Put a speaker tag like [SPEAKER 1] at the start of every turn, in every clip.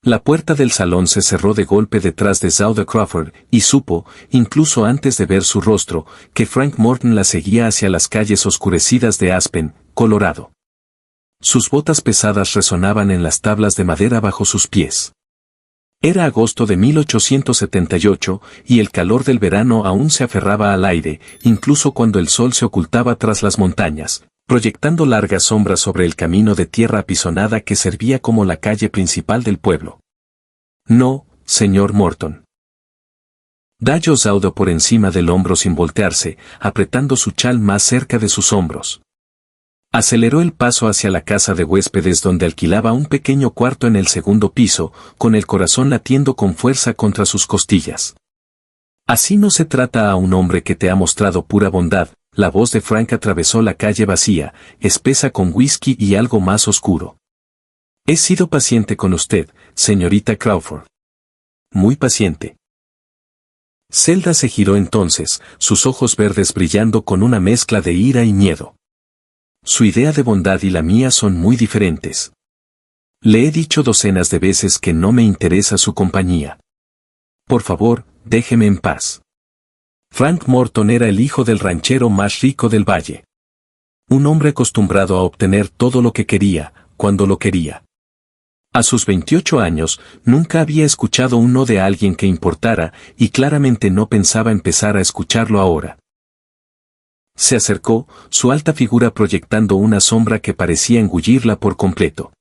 [SPEAKER 1] La puerta del salón se cerró de golpe detrás de Zauda Crawford, y supo, incluso antes de ver su rostro, que Frank Morton la seguía hacia las calles oscurecidas de Aspen, Colorado. Sus botas pesadas resonaban en las tablas de madera bajo sus pies. Era agosto de 1878, y el calor del verano aún se aferraba al aire, incluso cuando el sol se ocultaba tras las montañas, proyectando largas sombras sobre el camino de tierra apisonada que servía como la calle principal del pueblo. No, señor Morton. Dalló Zauda por encima del hombro sin voltearse, apretando su chal más cerca de sus hombros. Aceleró el paso hacia la casa de huéspedes donde alquilaba un pequeño cuarto en el segundo piso, con el corazón latiendo con fuerza contra sus costillas. Así no se trata a un hombre que te ha mostrado pura bondad. La voz de Frank atravesó la calle vacía, espesa con whisky y algo más oscuro. He sido paciente con usted, señorita Crawford. Muy paciente. Zelda se giró entonces, sus ojos verdes brillando con una mezcla de ira y miedo. Su idea de bondad y la mía son muy diferentes. Le he dicho docenas de veces que no me interesa su compañía. Por favor, déjeme en paz. Frank Morton era el hijo del ranchero más rico del valle. Un hombre acostumbrado a obtener todo lo que quería, cuando lo quería. A sus 28 años, nunca había escuchado un no de alguien que importara, y claramente no pensaba empezar a escucharlo ahora. Se acercó, su alta figura proyectando una sombra que parecía engullirla por completo.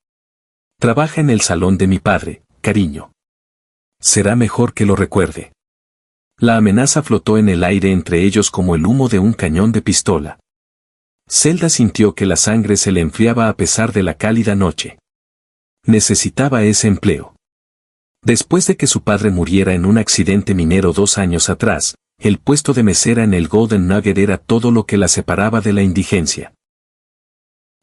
[SPEAKER 1] Trabaja en el salón de mi padre, cariño. Será mejor que lo recuerde. La amenaza flotó en el aire entre ellos como el humo de un cañón de pistola. Zelda sintió que la sangre se le enfriaba a pesar de la cálida noche. Necesitaba ese empleo. Después de que su padre muriera en un accidente minero 2 años atrás, el puesto de mesera en el Golden Nugget era todo lo que la separaba de la indigencia.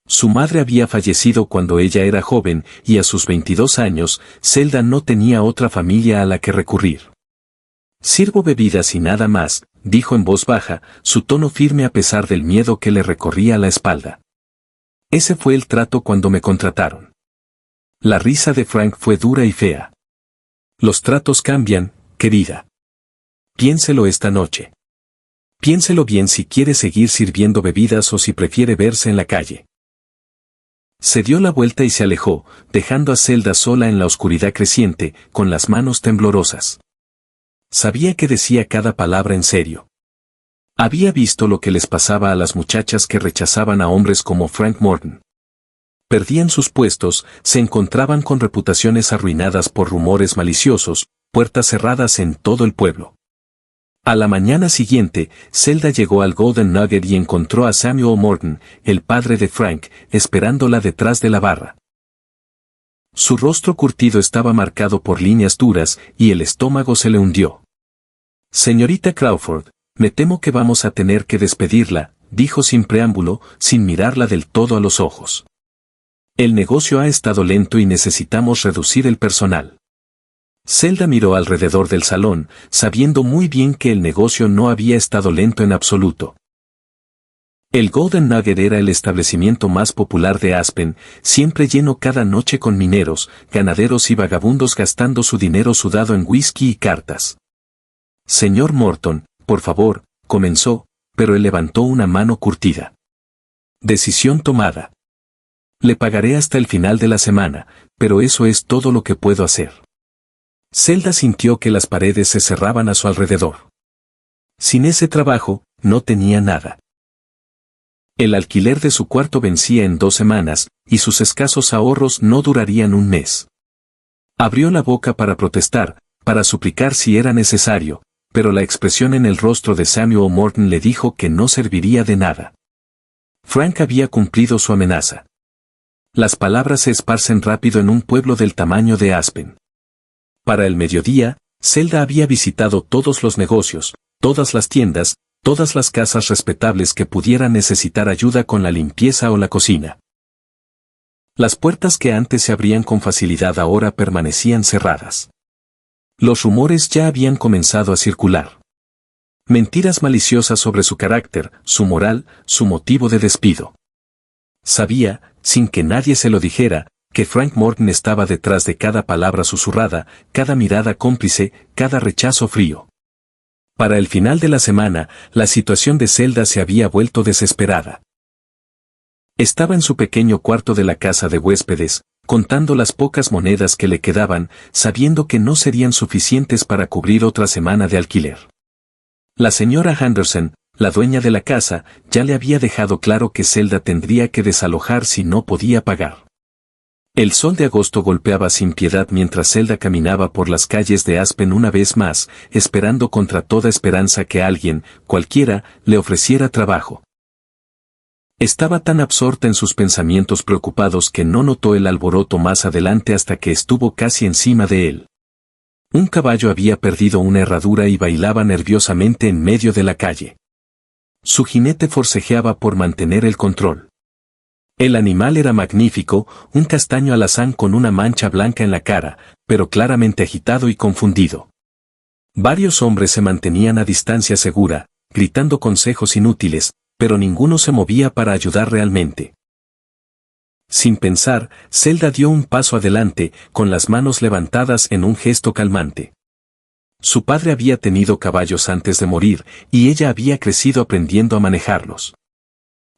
[SPEAKER 1] Su madre había fallecido cuando ella era joven, y a sus 22 años, Zelda no tenía otra familia a la que recurrir. Sirvo bebidas y nada más, dijo en voz baja, su tono firme a pesar del miedo que le recorría la espalda. Ese fue el trato cuando me contrataron. La risa de Frank fue dura y fea. Los tratos cambian, querida. Piénselo esta noche. Piénselo bien si quiere seguir sirviendo bebidas o si prefiere verse en la calle. Se dio la vuelta y se alejó, dejando a Zelda sola en la oscuridad creciente, con las manos temblorosas. Sabía que decía cada palabra en serio. Había visto lo que les pasaba a las muchachas que rechazaban a hombres como Frank Morton. Perdían sus puestos, se encontraban con reputaciones arruinadas por rumores maliciosos, puertas cerradas en todo el pueblo. A la mañana siguiente, Zelda llegó al Golden Nugget y encontró a Samuel Morton, el padre de Frank, esperándola detrás de la barra. Su rostro curtido estaba marcado por líneas duras y el estómago se le hundió. Señorita Crawford, me temo que vamos a tener que despedirla, dijo sin preámbulo, sin mirarla del todo a los ojos. El negocio ha estado lento y necesitamos reducir el personal. Zelda miró alrededor del salón, sabiendo muy bien que el negocio no había estado lento en absoluto. El Golden Nugget era el establecimiento más popular de Aspen, siempre lleno cada noche con mineros, ganaderos y vagabundos gastando su dinero sudado en whisky y cartas. Señor Morton, por favor, comenzó, pero él levantó una mano curtida. Decisión tomada. Le pagaré hasta el final de la semana, pero eso es todo lo que puedo hacer. Zelda sintió que las paredes se cerraban a su alrededor. Sin ese trabajo, no tenía nada. El alquiler de su cuarto vencía en 2 semanas, y sus escasos ahorros no durarían un mes. Abrió la boca para protestar, para suplicar si era necesario, pero la expresión en el rostro de Samuel Morton le dijo que no serviría de nada. Frank había cumplido su amenaza. Las palabras se esparcen rápido en un pueblo del tamaño de Aspen. Para el mediodía, Zelda había visitado todos los negocios, todas las tiendas, todas las casas respetables que pudieran necesitar ayuda con la limpieza o la cocina. Las puertas que antes se abrían con facilidad ahora permanecían cerradas. Los rumores ya habían comenzado a circular. Mentiras maliciosas sobre su carácter, su moral, su motivo de despido. Sabía, sin que nadie se lo dijera, que Frank Morton estaba detrás de cada palabra susurrada, cada mirada cómplice, cada rechazo frío. Para el final de la semana, la situación de Zelda se había vuelto desesperada. Estaba en su pequeño cuarto de la casa de huéspedes, contando las pocas monedas que le quedaban, sabiendo que no serían suficientes para cubrir otra semana de alquiler. La señora Henderson, la dueña de la casa, ya le había dejado claro que Zelda tendría que desalojar si no podía pagar. El sol de agosto golpeaba sin piedad mientras Zelda caminaba por las calles de Aspen una vez más, esperando contra toda esperanza que alguien, cualquiera, le ofreciera trabajo. Estaba tan absorta en sus pensamientos preocupados que no notó el alboroto más adelante hasta que estuvo casi encima de él. Un caballo había perdido una herradura y bailaba nerviosamente en medio de la calle. Su jinete forcejeaba por mantener el control. El animal era magnífico, un castaño alazán con una mancha blanca en la cara, pero claramente agitado y confundido. Varios hombres se mantenían a distancia segura, gritando consejos inútiles, pero ninguno se movía para ayudar realmente. Sin pensar, Zelda dio un paso adelante, con las manos levantadas en un gesto calmante. Su padre había tenido caballos antes de morir, y ella había crecido aprendiendo a manejarlos.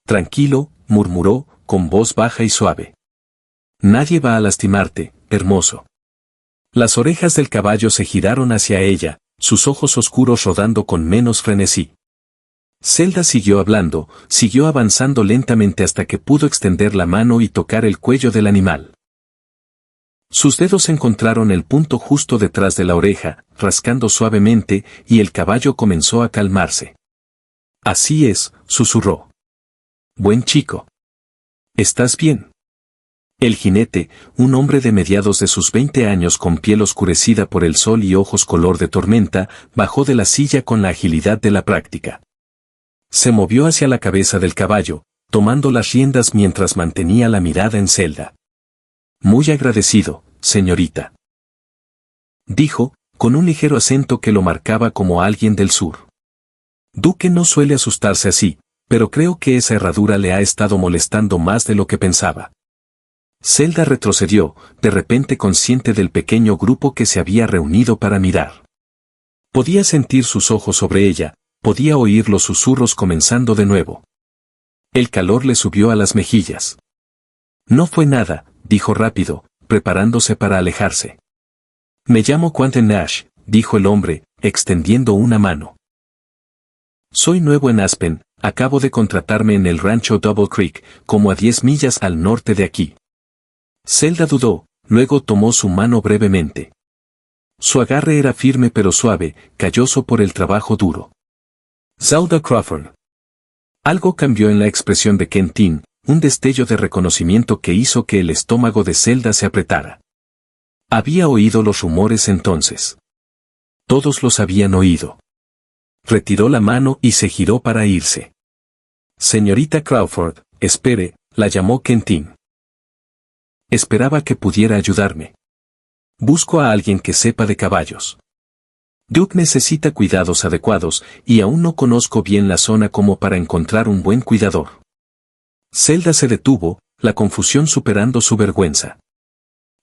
[SPEAKER 1] Tranquilo, murmuró, con voz baja y suave. Nadie va a lastimarte, hermoso. Las orejas del caballo se giraron hacia ella, sus ojos oscuros rodando con menos frenesí. Zelda siguió hablando, siguió avanzando lentamente hasta que pudo extender la mano y tocar el cuello del animal. Sus dedos encontraron el punto justo detrás de la oreja, rascando suavemente, y el caballo comenzó a calmarse. Así es, susurró. Buen chico. ¿Estás bien? El jinete, un hombre de mediados de sus 20 años con piel oscurecida por el sol y ojos color de tormenta, bajó de la silla con la agilidad de la práctica. Se movió hacia la cabeza del caballo, tomando las riendas mientras mantenía la mirada en Zelda. Muy agradecido, señorita. Dijo, con un ligero acento que lo marcaba como alguien del sur. Duque no suele asustarse así, pero creo que esa herradura le ha estado molestando más de lo que pensaba. Zelda retrocedió, de repente consciente del pequeño grupo que se había reunido para mirar. Podía sentir sus ojos sobre ella, podía oír los susurros comenzando de nuevo. El calor le subió a las mejillas. No fue nada, dijo rápido, preparándose para alejarse. Me llamo Quentin Nash, dijo el hombre, extendiendo una mano. Soy nuevo en Aspen, acabo de contratarme en el rancho Double Creek, como a 10 millas al norte de aquí. Zelda dudó, luego tomó su mano brevemente. Su agarre era firme pero suave, calloso por el trabajo duro. Zelda Crawford. Algo cambió en la expresión de Quentin, un destello de reconocimiento que hizo que el estómago de Zelda se apretara. Había oído los rumores entonces. Todos los habían oído. Retiró la mano y se giró para irse. Señorita Crawford, espere, la llamó Quentin. Esperaba que pudiera ayudarme. Busco a alguien que sepa de caballos. Duke necesita cuidados adecuados, y aún no conozco bien la zona como para encontrar un buen cuidador. Zelda se detuvo, la confusión superando su vergüenza.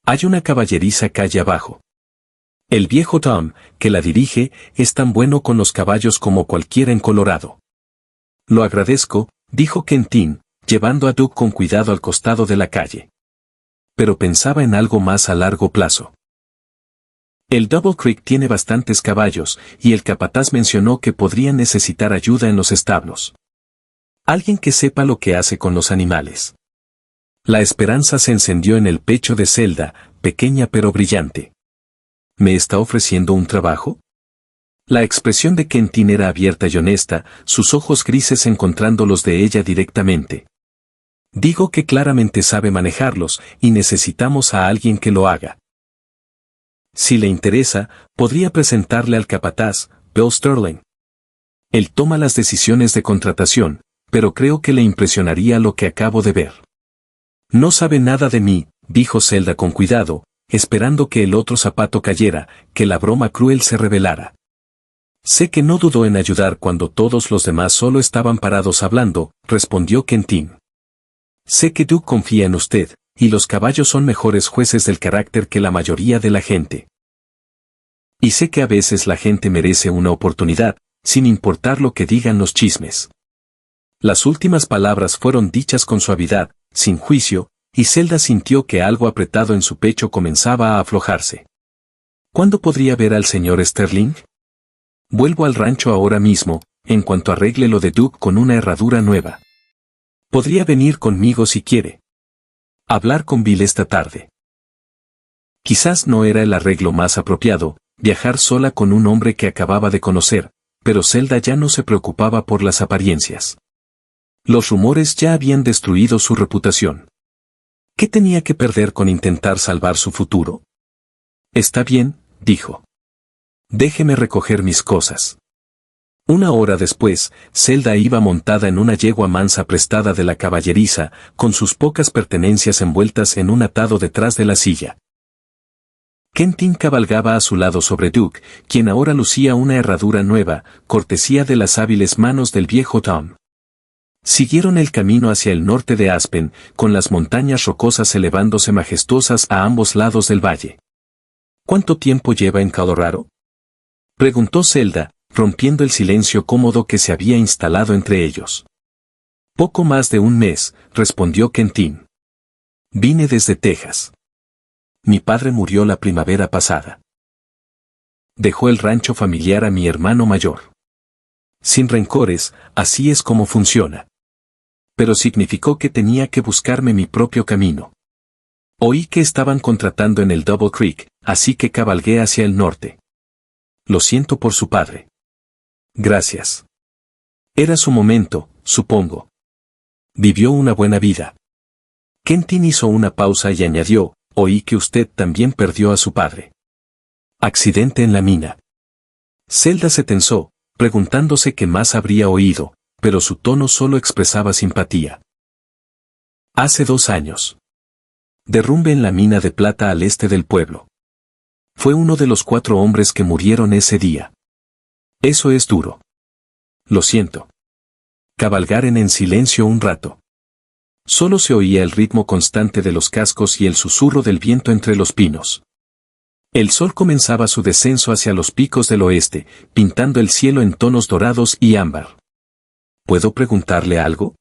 [SPEAKER 1] Hay una caballeriza calle abajo. El viejo Tom, que la dirige, es tan bueno con los caballos como cualquiera en Colorado. Lo agradezco, dijo Quentin, llevando a Duke con cuidado al costado de la calle. Pero pensaba en algo más a largo plazo. El Double Creek tiene bastantes caballos, y el capataz mencionó que podrían necesitar ayuda en los establos. Alguien que sepa lo que hace con los animales. La esperanza se encendió en el pecho de Zelda, pequeña pero brillante. ¿Me está ofreciendo un trabajo? La expresión de Quentin era abierta y honesta, sus ojos grises encontrando los de ella directamente. Digo que claramente sabe manejarlos, y necesitamos a alguien que lo haga. Si le interesa, podría presentarle al capataz, Bill Sterling. Él toma las decisiones de contratación, pero creo que le impresionaría lo que acabo de ver. No sabe nada de mí, dijo Zelda con cuidado, esperando que el otro zapato cayera, que la broma cruel se revelara. Sé que no dudó en ayudar cuando todos los demás solo estaban parados hablando, respondió Quentin. Sé que Duke confía en usted, y los caballos son mejores jueces del carácter que la mayoría de la gente. Y sé que a veces la gente merece una oportunidad, sin importar lo que digan los chismes. Las últimas palabras fueron dichas con suavidad, sin juicio, y Zelda sintió que algo apretado en su pecho comenzaba a aflojarse. ¿Cuándo podría ver al señor Sterling? Vuelvo al rancho ahora mismo, en cuanto arregle lo de Duke con una herradura nueva. Podría venir conmigo si quiere. Hablar con Bill esta tarde. Quizás no era el arreglo más apropiado, viajar sola con un hombre que acababa de conocer, pero Zelda ya no se preocupaba por las apariencias. Los rumores ya habían destruido su reputación. ¿Qué tenía que perder con intentar salvar su futuro? Está bien, dijo. Déjeme recoger mis cosas. Una hora después, Zelda iba montada en una yegua mansa prestada de la caballeriza, con sus pocas pertenencias envueltas en un atado detrás de la silla. Quentin cabalgaba a su lado sobre Duke, quien ahora lucía una herradura nueva, cortesía de las hábiles manos del viejo Tom. Siguieron el camino hacia el norte de Aspen, con las montañas rocosas elevándose majestuosas a ambos lados del valle. ¿Cuánto tiempo lleva en Colorado? Preguntó Zelda, rompiendo el silencio cómodo que se había instalado entre ellos. Poco más de un mes, respondió Quentin. Vine desde Texas. Mi padre murió la primavera pasada. Dejó el rancho familiar a mi hermano mayor. Sin rencores, así es como funciona. Pero significó que tenía que buscarme mi propio camino. Oí que estaban contratando en el Double Creek, así que cabalgué hacia el norte. Lo siento por su padre. Gracias. Era su momento, supongo. Vivió una buena vida. Quentin hizo una pausa y añadió, oí que usted también perdió a su padre. Accidente en la mina. Zelda se tensó, preguntándose qué más habría oído, pero su tono solo expresaba simpatía. Hace 2 años. Derrumbe en la mina de plata al este del pueblo. Fue uno de los 4 hombres que murieron ese día. Eso es duro. Lo siento. Cabalgaron en silencio un rato. Solo se oía el ritmo constante de los cascos y el susurro del viento entre los pinos. El sol comenzaba su descenso hacia los picos del oeste, pintando el cielo en tonos dorados y ámbar. ¿Puedo preguntarle algo?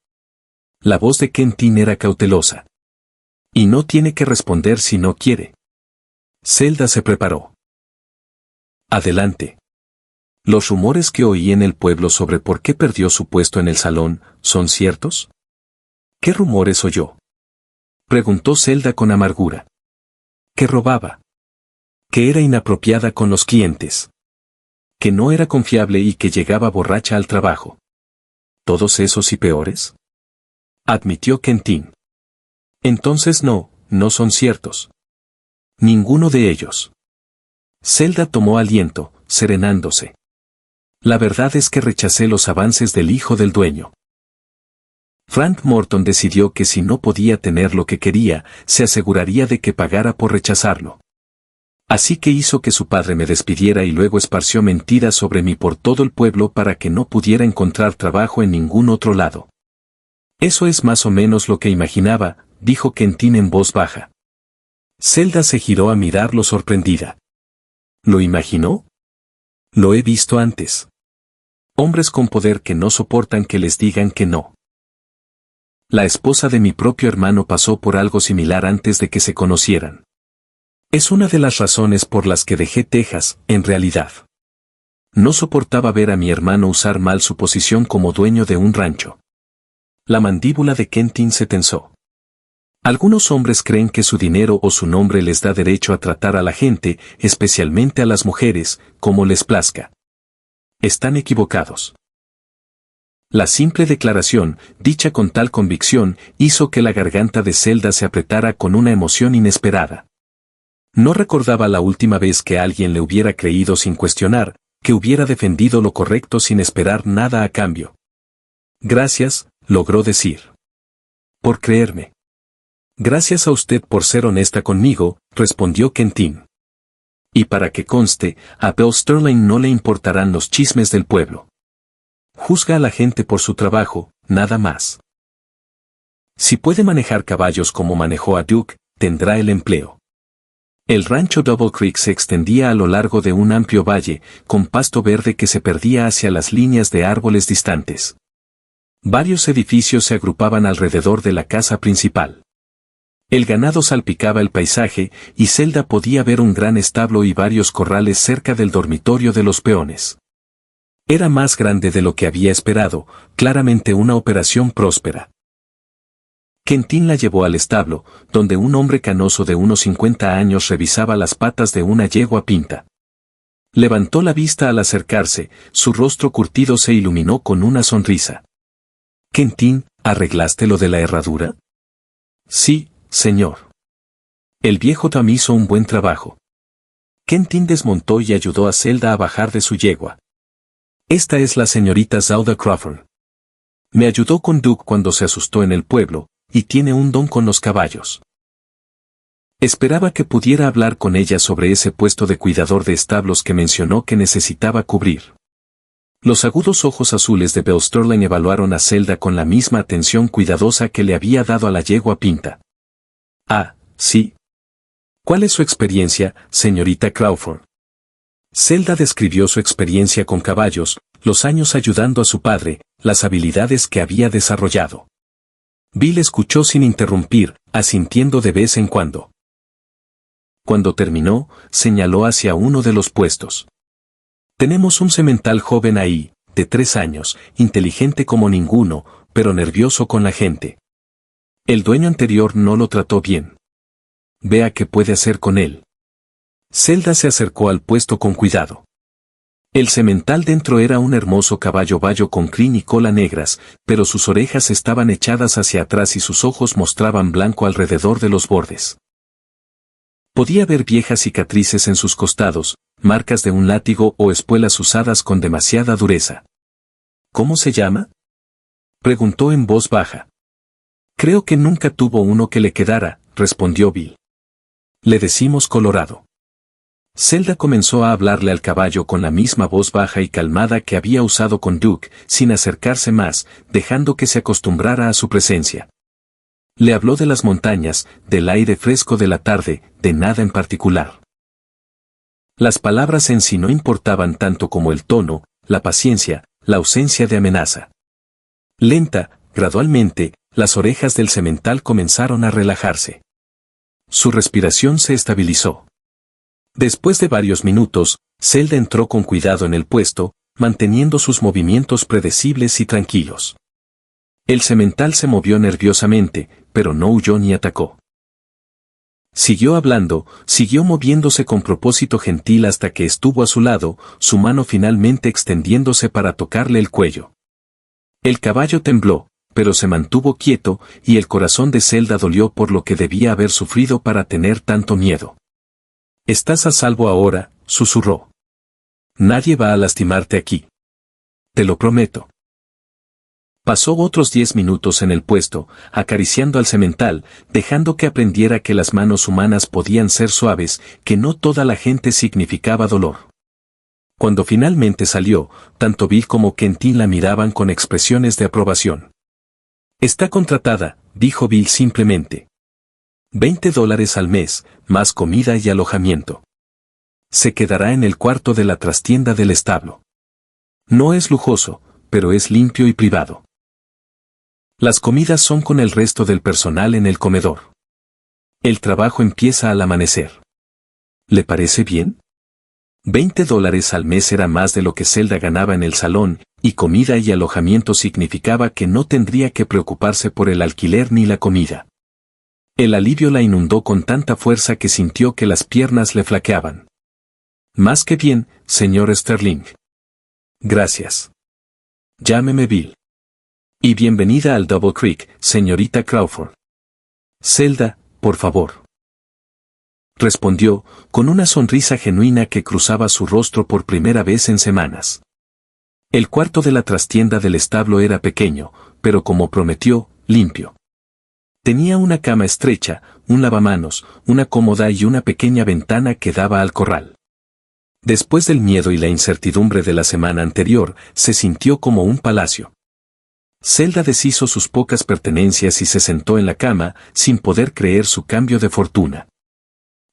[SPEAKER 1] La voz de Quentin era cautelosa. Y no tiene que responder si no quiere. Zelda se preparó. Adelante. ¿Los rumores que oí en el pueblo sobre por qué perdió su puesto en el salón, son ciertos? ¿Qué rumores oyó? Preguntó Zelda con amargura. Que robaba. Que era inapropiada con los clientes. Que no era confiable y que llegaba borracha al trabajo. ¿Todos esos y peores? Admitió Quentin. Entonces no son ciertos. Ninguno de ellos. Zelda tomó aliento, serenándose. La verdad es que rechacé los avances del hijo del dueño. Frank Morton decidió que si no podía tener lo que quería, se aseguraría de que pagara por rechazarlo. Así que hizo que su padre me despidiera y luego esparció mentiras sobre mí por todo el pueblo para que no pudiera encontrar trabajo en ningún otro lado. Eso es más o menos lo que imaginaba, dijo Quentin en voz baja. Zelda se giró a mirarlo sorprendida. ¿Lo imaginó? Lo he visto antes. Hombres con poder que no soportan que les digan que no. La esposa de mi propio hermano pasó por algo similar antes de que se conocieran. Es una de las razones por las que dejé Texas, en realidad. No soportaba ver a mi hermano usar mal su posición como dueño de un rancho. La mandíbula de Quentin se tensó. Algunos hombres creen que su dinero o su nombre les da derecho a tratar a la gente, especialmente a las mujeres, como les plazca. Están equivocados. La simple declaración, dicha con tal convicción, hizo que la garganta de Zelda se apretara con una emoción inesperada. No recordaba la última vez que alguien le hubiera creído sin cuestionar, que hubiera defendido lo correcto sin esperar nada a cambio. Gracias, logró decir. Por creerme. Gracias a usted por ser honesta conmigo, respondió Quentin. Y para que conste, a Bill Sterling no le importarán los chismes del pueblo. Juzga a la gente por su trabajo, nada más. Si puede manejar caballos como manejó a Duke, tendrá el empleo. El rancho Double Creek se extendía a lo largo de un amplio valle, con pasto verde que se perdía hacia las líneas de árboles distantes. Varios edificios se agrupaban alrededor de la casa principal. El ganado salpicaba el paisaje, y Zelda podía ver un gran establo y varios corrales cerca del dormitorio de los peones. Era más grande de lo que había esperado, claramente una operación próspera. Quentin la llevó al establo, donde un hombre canoso de unos 50 años revisaba las patas de una yegua pinta. Levantó la vista al acercarse, su rostro curtido se iluminó con una sonrisa. «Quentin, ¿arreglaste lo de la herradura?» «Sí, señor». El viejo Tom hizo un buen trabajo. Quentin desmontó y ayudó a Zelda a bajar de su yegua. «Esta es la señorita Zelda Crawford. Me ayudó con Duke cuando se asustó en el pueblo, y tiene un don con los caballos». Esperaba que pudiera hablar con ella sobre ese puesto de cuidador de establos que mencionó que necesitaba cubrir. Los agudos ojos azules de Bill Sterling evaluaron a Zelda con la misma atención cuidadosa que le había dado a la yegua pinta. «Ah, sí. ¿Cuál es su experiencia, señorita Crawford?» Zelda describió su experiencia con caballos, los años ayudando a su padre, las habilidades que había desarrollado. Bill escuchó sin interrumpir, asintiendo de vez en cuando. Cuando terminó, señaló hacia uno de los puestos. «Tenemos un semental joven ahí, de 3 años, inteligente como ninguno, pero nervioso con la gente. El dueño anterior no lo trató bien. Vea qué puede hacer con él». Zelda se acercó al puesto con cuidado. El semental dentro era un hermoso caballo bayo con crin y cola negras, pero sus orejas estaban echadas hacia atrás y sus ojos mostraban blanco alrededor de los bordes. Podía ver viejas cicatrices en sus costados, marcas de un látigo o espuelas usadas con demasiada dureza. «¿Cómo se llama?», preguntó en voz baja. «Creo que nunca tuvo uno que le quedara», respondió Bill. «Le decimos Colorado». Zelda comenzó a hablarle al caballo con la misma voz baja y calmada que había usado con Duke, sin acercarse más, dejando que se acostumbrara a su presencia. Le habló de las montañas, del aire fresco de la tarde, de nada en particular. Las palabras en sí no importaban tanto como el tono, la paciencia, la ausencia de amenaza. Lenta, gradualmente, las orejas del semental comenzaron a relajarse. Su respiración se estabilizó. Después de varios minutos, Zelda entró con cuidado en el puesto, manteniendo sus movimientos predecibles y tranquilos. El semental se movió nerviosamente, pero no huyó ni atacó. Siguió hablando, siguió moviéndose con propósito gentil hasta que estuvo a su lado, su mano finalmente extendiéndose para tocarle el cuello. El caballo tembló, pero se mantuvo quieto, y el corazón de Zelda dolió por lo que debía haber sufrido para tener tanto miedo. «Estás a salvo ahora», susurró. «Nadie va a lastimarte aquí. Te lo prometo». Pasó otros 10 minutos en el puesto, acariciando al semental, dejando que aprendiera que las manos humanas podían ser suaves, que no toda la gente significaba dolor. Cuando finalmente salió, tanto Bill como Quentin la miraban con expresiones de aprobación. «Está contratada», dijo Bill simplemente. $20 al mes, más comida y alojamiento. Se quedará en el cuarto de la trastienda del establo. No es lujoso, pero es limpio y privado. Las comidas son con el resto del personal en el comedor. El trabajo empieza al amanecer. ¿Le parece bien? $20 al mes era más de lo que Zelda ganaba en el salón, y comida y alojamiento significaba que no tendría que preocuparse por el alquiler ni la comida. El alivio la inundó con tanta fuerza que sintió que las piernas le flaqueaban. «Más que bien, señor Sterling». «Gracias. Llámeme Bill. Y bienvenida al Double Creek, señorita Crawford». «Zelda, por favor», respondió, con una sonrisa genuina que cruzaba su rostro por primera vez en semanas. El cuarto de la trastienda del establo era pequeño, pero como prometió, limpio. Tenía una cama estrecha, un lavamanos, una cómoda y una pequeña ventana que daba al corral. Después del miedo y la incertidumbre de la semana anterior, se sintió como un palacio. Zelda deshizo sus pocas pertenencias y se sentó en la cama, sin poder creer su cambio de fortuna.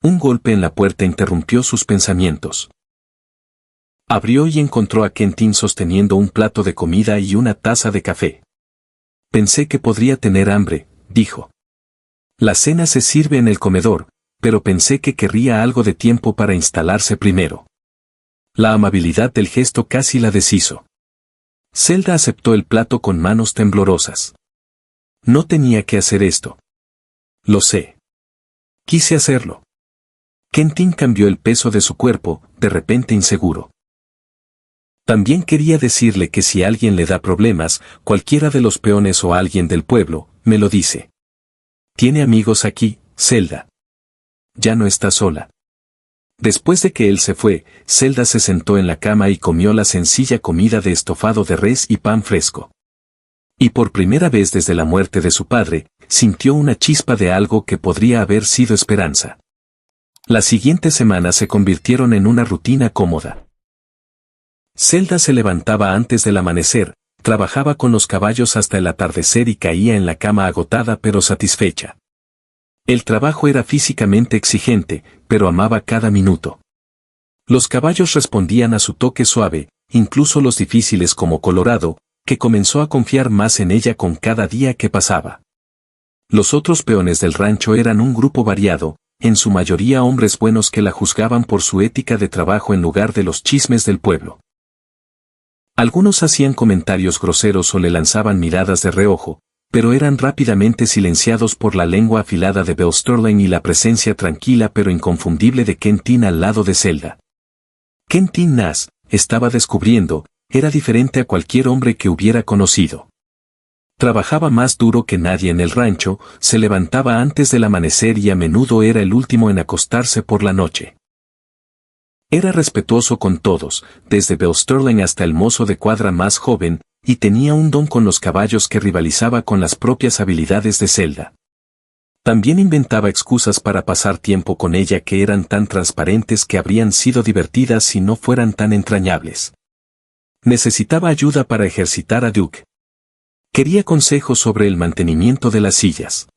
[SPEAKER 1] Un golpe en la puerta interrumpió sus pensamientos. Abrió y encontró a Quentin sosteniendo un plato de comida y una taza de café. Pensé que podría tener hambre, dijo. La cena se sirve en el comedor, pero pensé que querría algo de tiempo para instalarse primero. La amabilidad del gesto casi la deshizo. Zelda aceptó el plato con manos temblorosas. No tenía que hacer esto. Lo sé. Quise hacerlo. Quentin cambió el peso de su cuerpo, de repente inseguro. También quería decirle que si alguien le da problemas, cualquiera de los peones o alguien del pueblo, me lo dice. Tiene amigos aquí, Zelda. Ya no está sola. Después de que él se fue, Zelda se sentó en la cama y comió la sencilla comida de estofado de res y pan fresco. Y por primera vez desde la muerte de su padre, sintió una chispa de algo que podría haber sido esperanza. Las siguientes semanas se convirtieron en una rutina cómoda. Zelda se levantaba antes del amanecer, trabajaba con los caballos hasta el atardecer y caía en la cama agotada pero satisfecha. El trabajo era físicamente exigente, pero amaba cada minuto. Los caballos respondían a su toque suave, incluso los difíciles como Colorado, que comenzó a confiar más en ella con cada día que pasaba. Los otros peones del rancho eran un grupo variado, en su mayoría hombres buenos que la juzgaban por su ética de trabajo en lugar de los chismes del pueblo. Algunos hacían comentarios groseros o le lanzaban miradas de reojo, pero eran rápidamente silenciados por la lengua afilada de Belle Sterling y la presencia tranquila pero inconfundible de Quentin al lado de Zelda. Quentin Nash, estaba descubriendo, era diferente a cualquier hombre que hubiera conocido. Trabajaba más duro que nadie en el rancho, se levantaba antes del amanecer y a menudo era el último en acostarse por la noche. Era respetuoso con todos, desde Belle Sterling hasta el mozo de cuadra más joven, y tenía un don con los caballos que rivalizaba con las propias habilidades de Zelda. También inventaba excusas para pasar tiempo con ella que eran tan transparentes que habrían sido divertidas si no fueran tan entrañables. Necesitaba ayuda para ejercitar a Duke. Quería consejos sobre el mantenimiento de las sillas.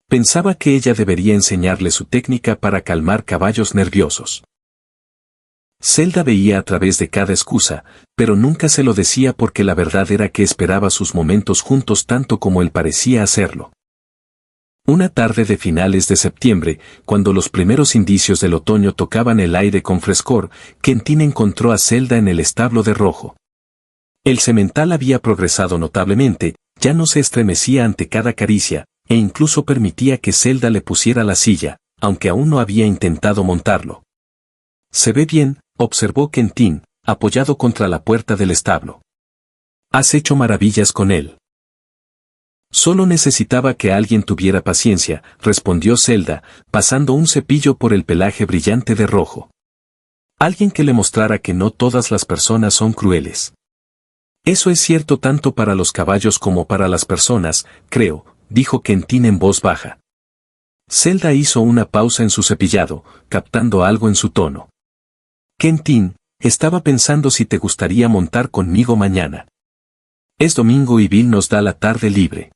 [SPEAKER 1] Pensaba que ella debería enseñarle su técnica para calmar caballos nerviosos. Zelda veía a través de cada excusa, pero nunca se lo decía porque la verdad era que esperaba sus momentos juntos tanto como él parecía hacerlo. Una tarde de finales de septiembre, cuando los primeros indicios del otoño tocaban el aire con frescor, Quentin encontró a Zelda en el establo de Rojo. El semental había progresado notablemente, ya no se estremecía ante cada caricia, e incluso permitía que Zelda le pusiera la silla, aunque aún no había intentado montarlo. «Se ve bien», observó Quentin, apoyado contra la puerta del establo. «Has hecho maravillas con él». «Solo necesitaba que alguien tuviera paciencia», respondió Zelda, pasando un cepillo por el pelaje brillante de Rojo. «Alguien que le mostrara que no todas las personas son crueles». «Eso es cierto tanto para los caballos como para las personas, creo», dijo Quentin en voz baja. Zelda hizo una pausa en su cepillado, captando algo en su tono. «Quentin, estaba pensando si te gustaría montar conmigo mañana. Es domingo y Bill nos da la tarde libre.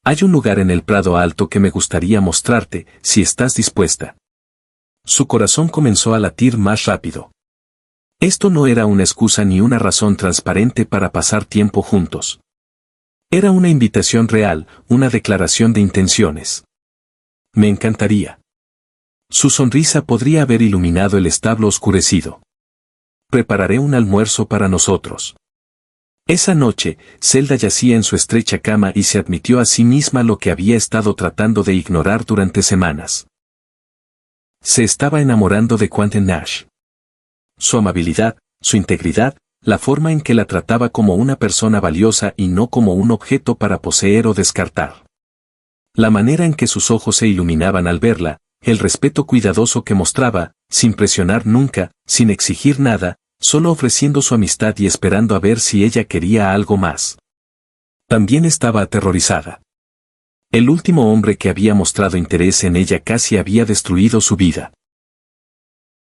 [SPEAKER 1] Hay un lugar en el Prado Alto que me gustaría mostrarte, si estás dispuesta». Su corazón comenzó a latir más rápido. Esto no era una excusa ni una razón transparente para pasar tiempo juntos. Era una invitación real, una declaración de intenciones. «Me encantaría». Su sonrisa podría haber iluminado el establo oscurecido. «Prepararé un almuerzo para nosotros». Esa noche, Zelda yacía en su estrecha cama y se admitió a sí misma lo que había estado tratando de ignorar durante semanas. Se estaba enamorando de Quentin Nash. Su amabilidad, su integridad, la forma en que la trataba como una persona valiosa y no como un objeto para poseer o descartar. La manera en que sus ojos se iluminaban al verla, el respeto cuidadoso que mostraba, sin presionar nunca, sin exigir nada, solo ofreciendo su amistad y esperando a ver si ella quería algo más. También estaba aterrorizada. El último hombre que había mostrado interés en ella casi había destruido su vida.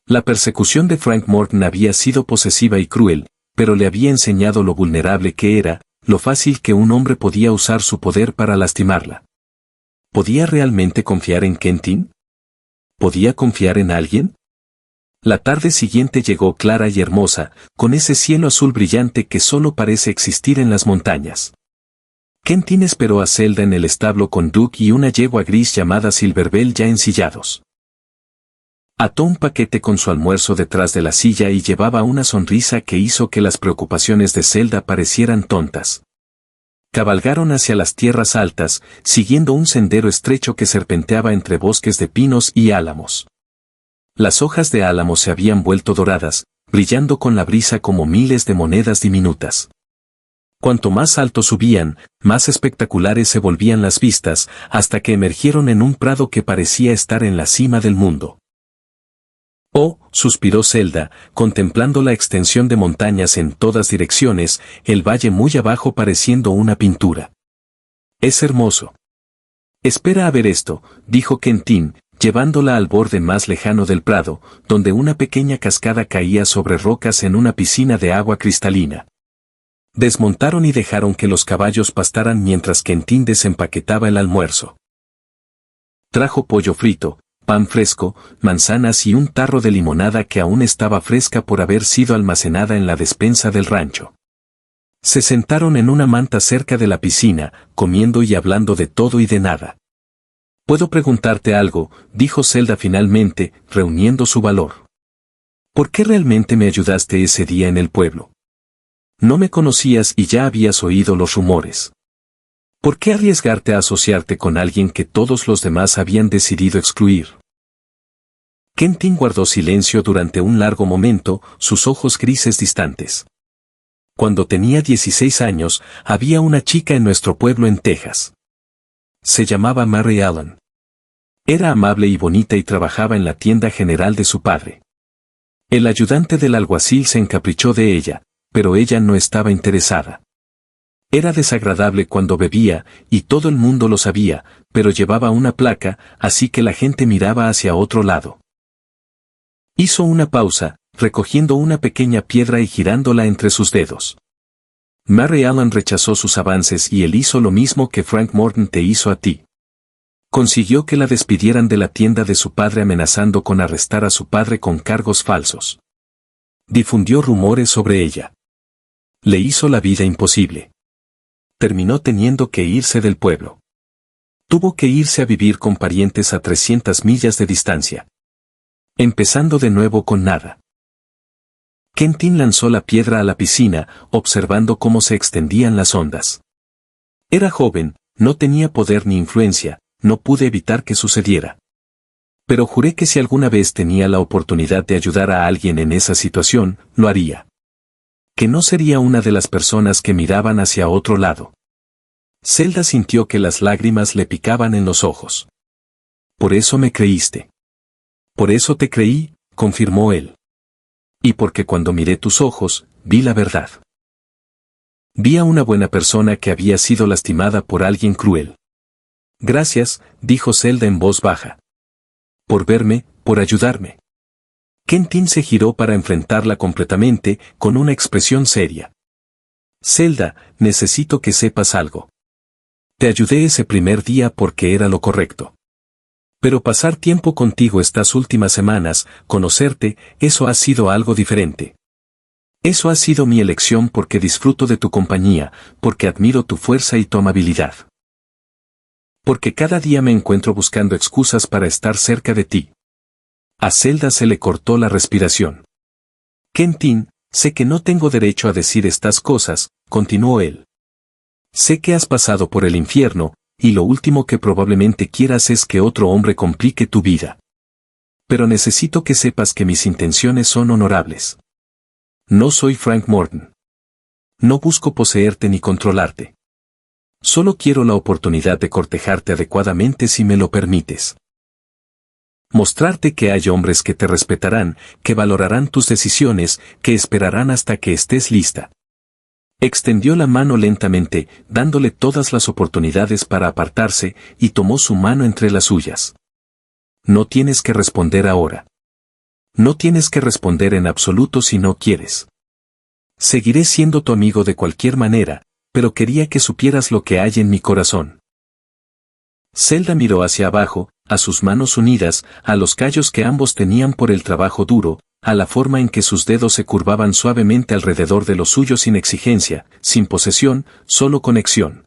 [SPEAKER 1] La persecución de Frank Morton había sido posesiva y cruel, pero le había enseñado lo vulnerable que era, lo fácil que un hombre podía usar su poder para lastimarla. ¿Podía realmente confiar en Quentin? ¿Podía confiar en alguien? La tarde siguiente llegó clara y hermosa, con ese cielo azul brillante que solo parece existir en las montañas. Quentin esperó a Zelda en el establo con Duke y una yegua gris llamada Silverbell ya ensillados. Ató un paquete con su almuerzo detrás de la silla y llevaba una sonrisa que hizo que las preocupaciones de Zelda parecieran tontas. Cabalgaron hacia las tierras altas, siguiendo un sendero estrecho que serpenteaba entre bosques de pinos y álamos. Las hojas de álamo se habían vuelto doradas, brillando con la brisa como miles de monedas diminutas. Cuanto más alto subían, más espectaculares se volvían las vistas, hasta que emergieron en un prado que parecía estar en la cima del mundo. Oh, suspiró Zelda, contemplando la extensión de montañas en todas direcciones, el valle muy abajo pareciendo una pintura. Es hermoso. Espera a ver esto, dijo Quentin, llevándola al borde más lejano del prado, donde una pequeña cascada caía sobre rocas en una piscina de agua cristalina. Desmontaron y dejaron que los caballos pastaran mientras Quentin desempaquetaba el almuerzo. Trajo pollo frito, pan fresco, manzanas y un tarro de limonada que aún estaba fresca por haber sido almacenada en la despensa del rancho. Se sentaron en una manta cerca de la piscina, comiendo y hablando de todo y de nada. «Puedo preguntarte algo», dijo Zelda finalmente, reuniendo su valor. «¿Por qué realmente me ayudaste ese día en el pueblo? No me conocías y ya habías oído los rumores. ¿Por qué arriesgarte a asociarte con alguien que todos los demás habían decidido excluir?» Quentin guardó silencio durante un largo momento, sus ojos grises distantes. Cuando tenía 16 años, había una chica en nuestro pueblo en Texas. Se llamaba Mary Allen. Era amable y bonita y trabajaba en la tienda general de su padre. El ayudante del alguacil se encaprichó de ella, pero ella no estaba interesada. Era desagradable cuando bebía, y todo el mundo lo sabía, pero llevaba una placa, así que la gente miraba hacia otro lado. Hizo una pausa, recogiendo una pequeña piedra y girándola entre sus dedos. Mary Allen rechazó sus avances y él hizo lo mismo que Frank Morton te hizo a ti. Consiguió que la despidieran de la tienda de su padre amenazando con arrestar a su padre con cargos falsos. Difundió rumores sobre ella. Le hizo la vida imposible. Terminó teniendo que irse del pueblo. Tuvo que irse a vivir con parientes a 300 millas de distancia. Empezando de nuevo con nada. Quentin lanzó la piedra a la piscina, observando cómo se extendían las ondas. Era joven, no tenía poder ni influencia, no pude evitar que sucediera. Pero juré que si alguna vez tenía la oportunidad de ayudar a alguien en esa situación, lo haría. Que no sería una de las personas que miraban hacia otro lado. Zelda sintió que las lágrimas le picaban en los ojos. Por eso me creíste. Por eso te creí, confirmó él. Y porque cuando miré tus ojos, vi la verdad. Vi a una buena persona que había sido lastimada por alguien cruel. Gracias, dijo Zelda en voz baja. Por verme, por ayudarme. Quentin se giró para enfrentarla completamente, con una expresión seria. Zelda, necesito que sepas algo. Te ayudé ese primer día porque era lo correcto. Pero pasar tiempo contigo estas últimas semanas, conocerte, eso ha sido algo diferente. Eso ha sido mi elección porque disfruto de tu compañía, porque admiro tu fuerza y tu amabilidad. Porque cada día me encuentro buscando excusas para estar cerca de ti. A Zelda se le cortó la respiración. Quentin, sé que no tengo derecho a decir estas cosas, continuó él. Sé que has pasado por el infierno, y lo último que probablemente quieras es que otro hombre complique tu vida. Pero necesito que sepas que mis intenciones son honorables. No soy Frank Morton. No busco poseerte ni controlarte. Solo quiero la oportunidad de cortejarte adecuadamente si me lo permites. Mostrarte que hay hombres que te respetarán, que valorarán tus decisiones, que esperarán hasta que estés lista. Extendió la mano lentamente, dándole todas las oportunidades para apartarse, y tomó su mano entre las suyas. No tienes que responder ahora. No tienes que responder en absoluto si no quieres. Seguiré siendo tu amigo de cualquier manera, pero quería que supieras lo que hay en mi corazón. Zelda miró hacia abajo, a sus manos unidas, a los callos que ambos tenían por el trabajo duro, a la forma en que sus dedos se curvaban suavemente alrededor de los suyos sin exigencia, sin posesión, solo conexión.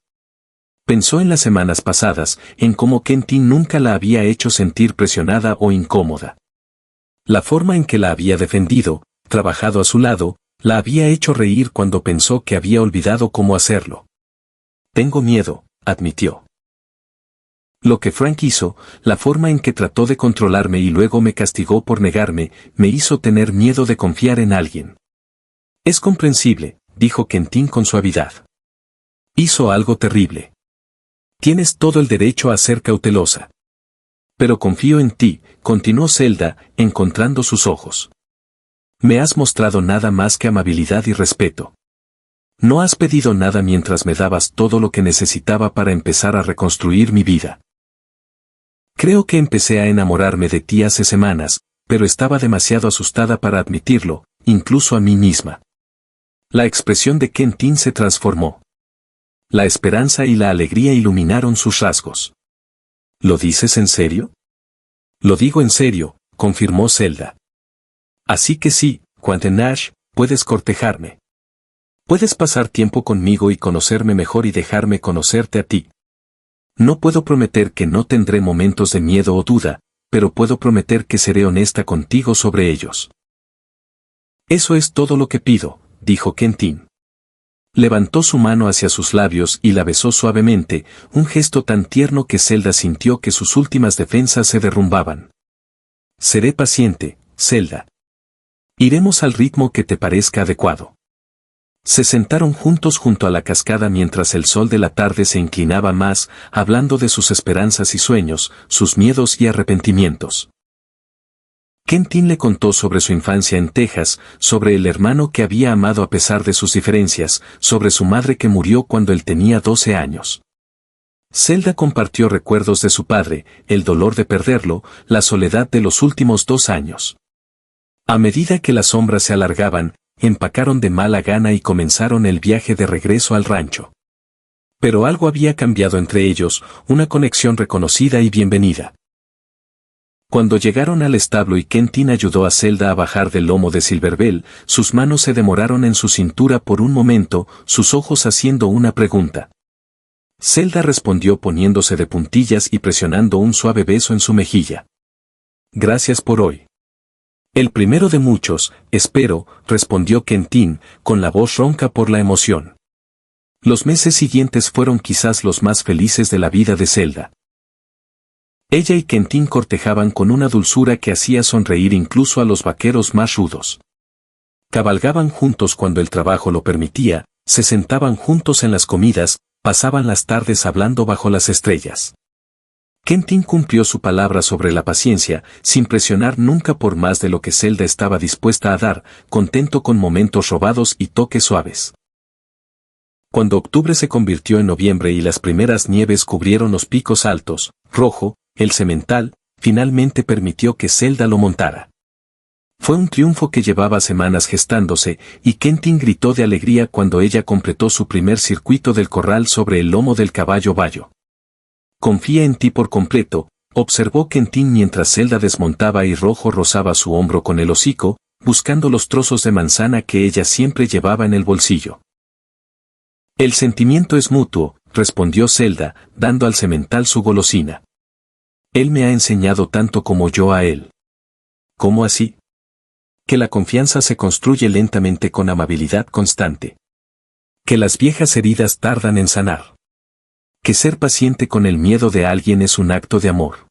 [SPEAKER 1] Pensó en las semanas pasadas, en cómo Quentin nunca la había hecho sentir presionada o incómoda. La forma en que la había defendido, trabajado a su lado, la había hecho reír cuando pensó que había olvidado cómo hacerlo. Tengo miedo, admitió. Lo que Frank hizo, la forma en que trató de controlarme y luego me castigó por negarme, me hizo tener miedo de confiar en alguien. Es comprensible, dijo Quentin con suavidad. Hizo algo terrible. Tienes todo el derecho a ser cautelosa. Pero confío en ti, continuó Zelda, encontrando sus ojos. Me has mostrado nada más que amabilidad y respeto. No has pedido nada mientras me dabas todo lo que necesitaba para empezar a reconstruir mi vida. Creo que empecé a enamorarme de ti hace semanas, pero estaba demasiado asustada para admitirlo, incluso a mí misma. La expresión de Quentin se transformó. La esperanza y la alegría iluminaron sus rasgos. ¿Lo dices en serio? Lo digo en serio, confirmó Zelda. Así que sí, Quentin Nash, puedes cortejarme. Puedes pasar tiempo conmigo y conocerme mejor y dejarme conocerte a ti. No puedo prometer que no tendré momentos de miedo o duda, pero puedo prometer que seré honesta contigo sobre ellos. Eso es todo lo que pido, dijo Quentin. Levantó su mano hacia sus labios y la besó suavemente, un gesto tan tierno que Zelda sintió que sus últimas defensas se derrumbaban. Seré paciente, Zelda. Iremos al ritmo que te parezca adecuado. Se sentaron juntos junto a la cascada mientras el sol de la tarde se inclinaba más, hablando de sus esperanzas y sueños, sus miedos y arrepentimientos. Quentin le contó sobre su infancia en Texas, sobre el hermano que había amado a pesar de sus diferencias, sobre su madre que murió cuando él tenía 12 años. Zelda compartió recuerdos de su padre, el dolor de perderlo, la soledad de los últimos 2 años. A medida que las sombras se alargaban, empacaron de mala gana y comenzaron el viaje de regreso al rancho. Pero algo había cambiado entre ellos, una conexión reconocida y bienvenida. Cuando llegaron al establo y Quentin ayudó a Zelda a bajar del lomo de Silverbell, sus manos se demoraron en su cintura por un momento, sus ojos haciendo una pregunta. Zelda respondió poniéndose de puntillas y presionando un suave beso en su mejilla. Gracias por hoy. El primero de muchos, espero, respondió Quentin, con la voz ronca por la emoción. Los meses siguientes fueron quizás los más felices de la vida de Zelda. Ella y Quentin cortejaban con una dulzura que hacía sonreír incluso a los vaqueros más rudos. Cabalgaban juntos cuando el trabajo lo permitía, se sentaban juntos en las comidas, pasaban las tardes hablando bajo las estrellas. Quentin cumplió su palabra sobre la paciencia, sin presionar nunca por más de lo que Zelda estaba dispuesta a dar, contento con momentos robados y toques suaves. Cuando octubre se convirtió en noviembre y las primeras nieves cubrieron los picos altos, Rojo, el semental, finalmente permitió que Zelda lo montara. Fue un triunfo que llevaba semanas gestándose, y Quentin gritó de alegría cuando ella completó su primer circuito del corral sobre el lomo del caballo bayo. Confía en ti por completo, observó Quentin mientras Zelda desmontaba y Rojo rozaba su hombro con el hocico, buscando los trozos de manzana que ella siempre llevaba en el bolsillo. El sentimiento es mutuo, respondió Zelda, dando al semental su golosina. Él me ha enseñado tanto como yo a él. ¿Cómo así? Que la confianza se construye lentamente con amabilidad constante. Que las viejas heridas tardan en sanar. Que ser paciente con el miedo de alguien es un acto de amor.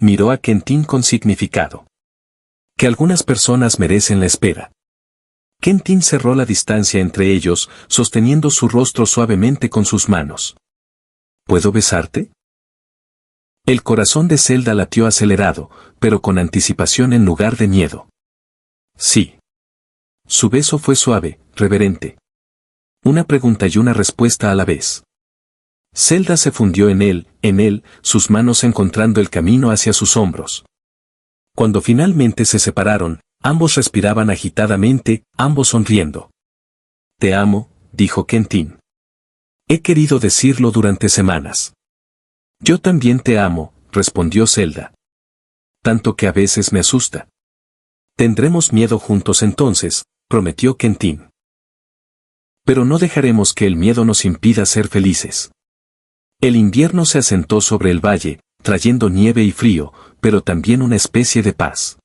[SPEAKER 1] Miró a Quentin con significado. Que algunas personas merecen la espera. Quentin cerró la distancia entre ellos, sosteniendo su rostro suavemente con sus manos. ¿Puedo besarte? El corazón de Zelda latió acelerado, pero con anticipación en lugar de miedo. Sí. Su beso fue suave, reverente. Una pregunta y una respuesta a la vez. Zelda se fundió en él, sus manos encontrando el camino hacia sus hombros. Cuando finalmente se separaron, ambos respiraban agitadamente, ambos sonriendo. Te amo, dijo Quentin. He querido decirlo durante semanas. Yo también te amo, respondió Zelda. Tanto que a veces me asusta. Tendremos miedo juntos entonces, prometió Quentin. Pero no dejaremos que el miedo nos impida ser felices. El invierno se asentó sobre el valle, trayendo nieve y frío, pero también una especie de paz.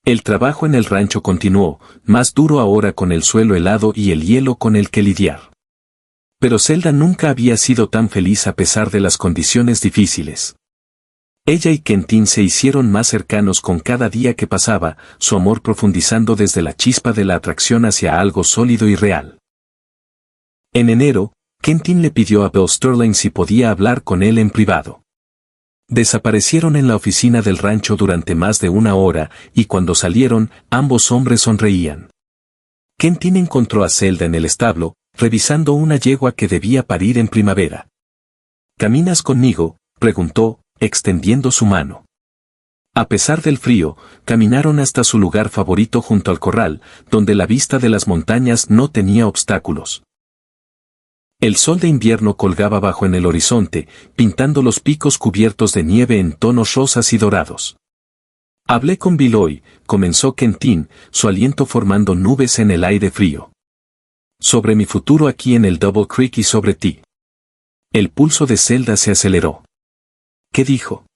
[SPEAKER 1] El trabajo en el rancho continuó, más duro ahora con el suelo helado y el hielo con el que lidiar. Pero Zelda nunca había sido tan feliz a pesar de las condiciones difíciles. Ella y Quentin se hicieron más cercanos con cada día que pasaba, su amor profundizando desde la chispa de la atracción hacia algo sólido y real. En enero, Quentin le pidió a Bill Sterling si podía hablar con él en privado. Desaparecieron en la oficina del rancho durante más de una hora, y cuando salieron, ambos hombres sonreían. Quentin encontró a Zelda en el establo, revisando una yegua que debía parir en primavera. ¿Caminas conmigo?, preguntó, extendiendo su mano. A pesar del frío, caminaron hasta su lugar favorito junto al corral, donde la vista de las montañas no tenía obstáculos. El sol de invierno colgaba bajo en el horizonte, pintando los picos cubiertos de nieve en tonos rosas y dorados. Hablé con Bill hoy, comenzó Quentin, su aliento formando nubes en el aire frío. Sobre mi futuro aquí en el Double Creek y sobre ti. El pulso de Zelda se aceleró. ¿Qué dijo?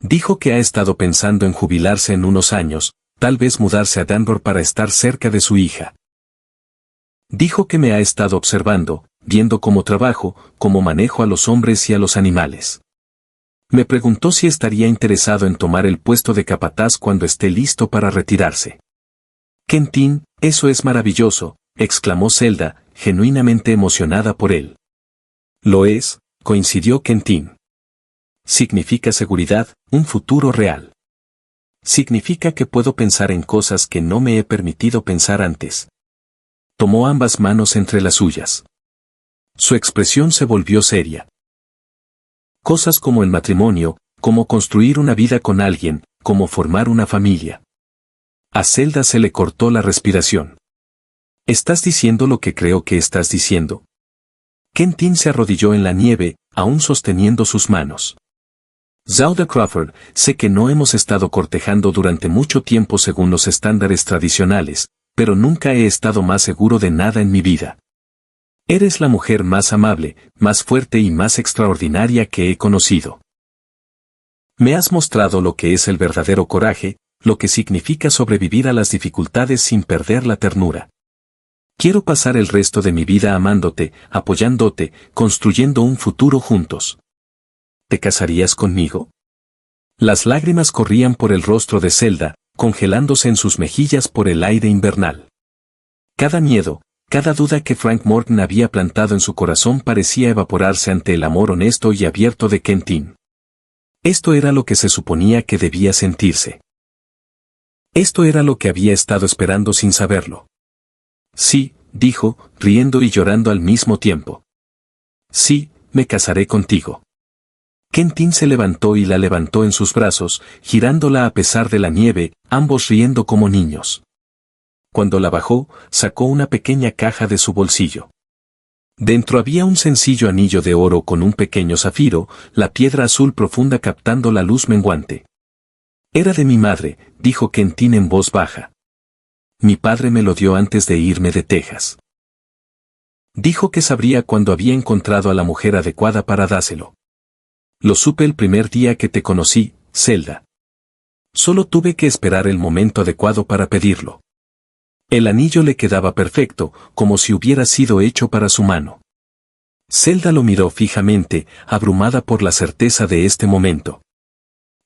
[SPEAKER 1] Dijo que ha estado pensando en jubilarse en unos años, tal vez mudarse a Denver para estar cerca de su hija. Dijo que me ha estado observando, viendo cómo trabajo, cómo manejo a los hombres y a los animales. Me preguntó si estaría interesado en tomar el puesto de capataz cuando esté listo para retirarse. Quentin, eso es maravilloso, exclamó Zelda, genuinamente emocionada por él. Lo es, coincidió Quentin. Significa seguridad, un futuro real. Significa que puedo pensar en cosas que no me he permitido pensar antes. Tomó ambas manos entre las suyas. Su expresión se volvió seria. Cosas como el matrimonio, como construir una vida con alguien, como formar una familia. A Zelda se le cortó la respiración. ¿Estás diciendo lo que creo que estás diciendo? Quentin se arrodilló en la nieve, aún sosteniendo sus manos. Zelda Crawford, sé que no hemos estado cortejando durante mucho tiempo según los estándares tradicionales, pero nunca he estado más seguro de nada en mi vida. Eres la mujer más amable, más fuerte y más extraordinaria que he conocido. Me has mostrado lo que es el verdadero coraje, lo que significa sobrevivir a las dificultades sin perder la ternura. Quiero pasar el resto de mi vida amándote, apoyándote, construyendo un futuro juntos. ¿Te casarías conmigo? Las lágrimas corrían por el rostro de Zelda, congelándose en sus mejillas por el aire invernal. Cada miedo, cada duda que Frank Morton había plantado en su corazón parecía evaporarse ante el amor honesto y abierto de Quentin. Esto era lo que se suponía que debía sentirse. Esto era lo que había estado esperando sin saberlo. Sí, dijo, riendo y llorando al mismo tiempo. Sí, me casaré contigo. Quentin se levantó y la levantó en sus brazos, girándola a pesar de la nieve, ambos riendo como niños. Cuando la bajó, sacó una pequeña caja de su bolsillo. Dentro había un sencillo anillo de oro con un pequeño zafiro, la piedra azul profunda captando la luz menguante. Era de mi madre, dijo Quentin en voz baja. Mi padre me lo dio antes de irme de Texas. Dijo que sabría cuándo había encontrado a la mujer adecuada para dárselo. Lo supe el primer día que te conocí, Zelda. Solo tuve que esperar el momento adecuado para pedirlo. El anillo le quedaba perfecto, como si hubiera sido hecho para su mano. Zelda lo miró fijamente, abrumada por la certeza de este momento.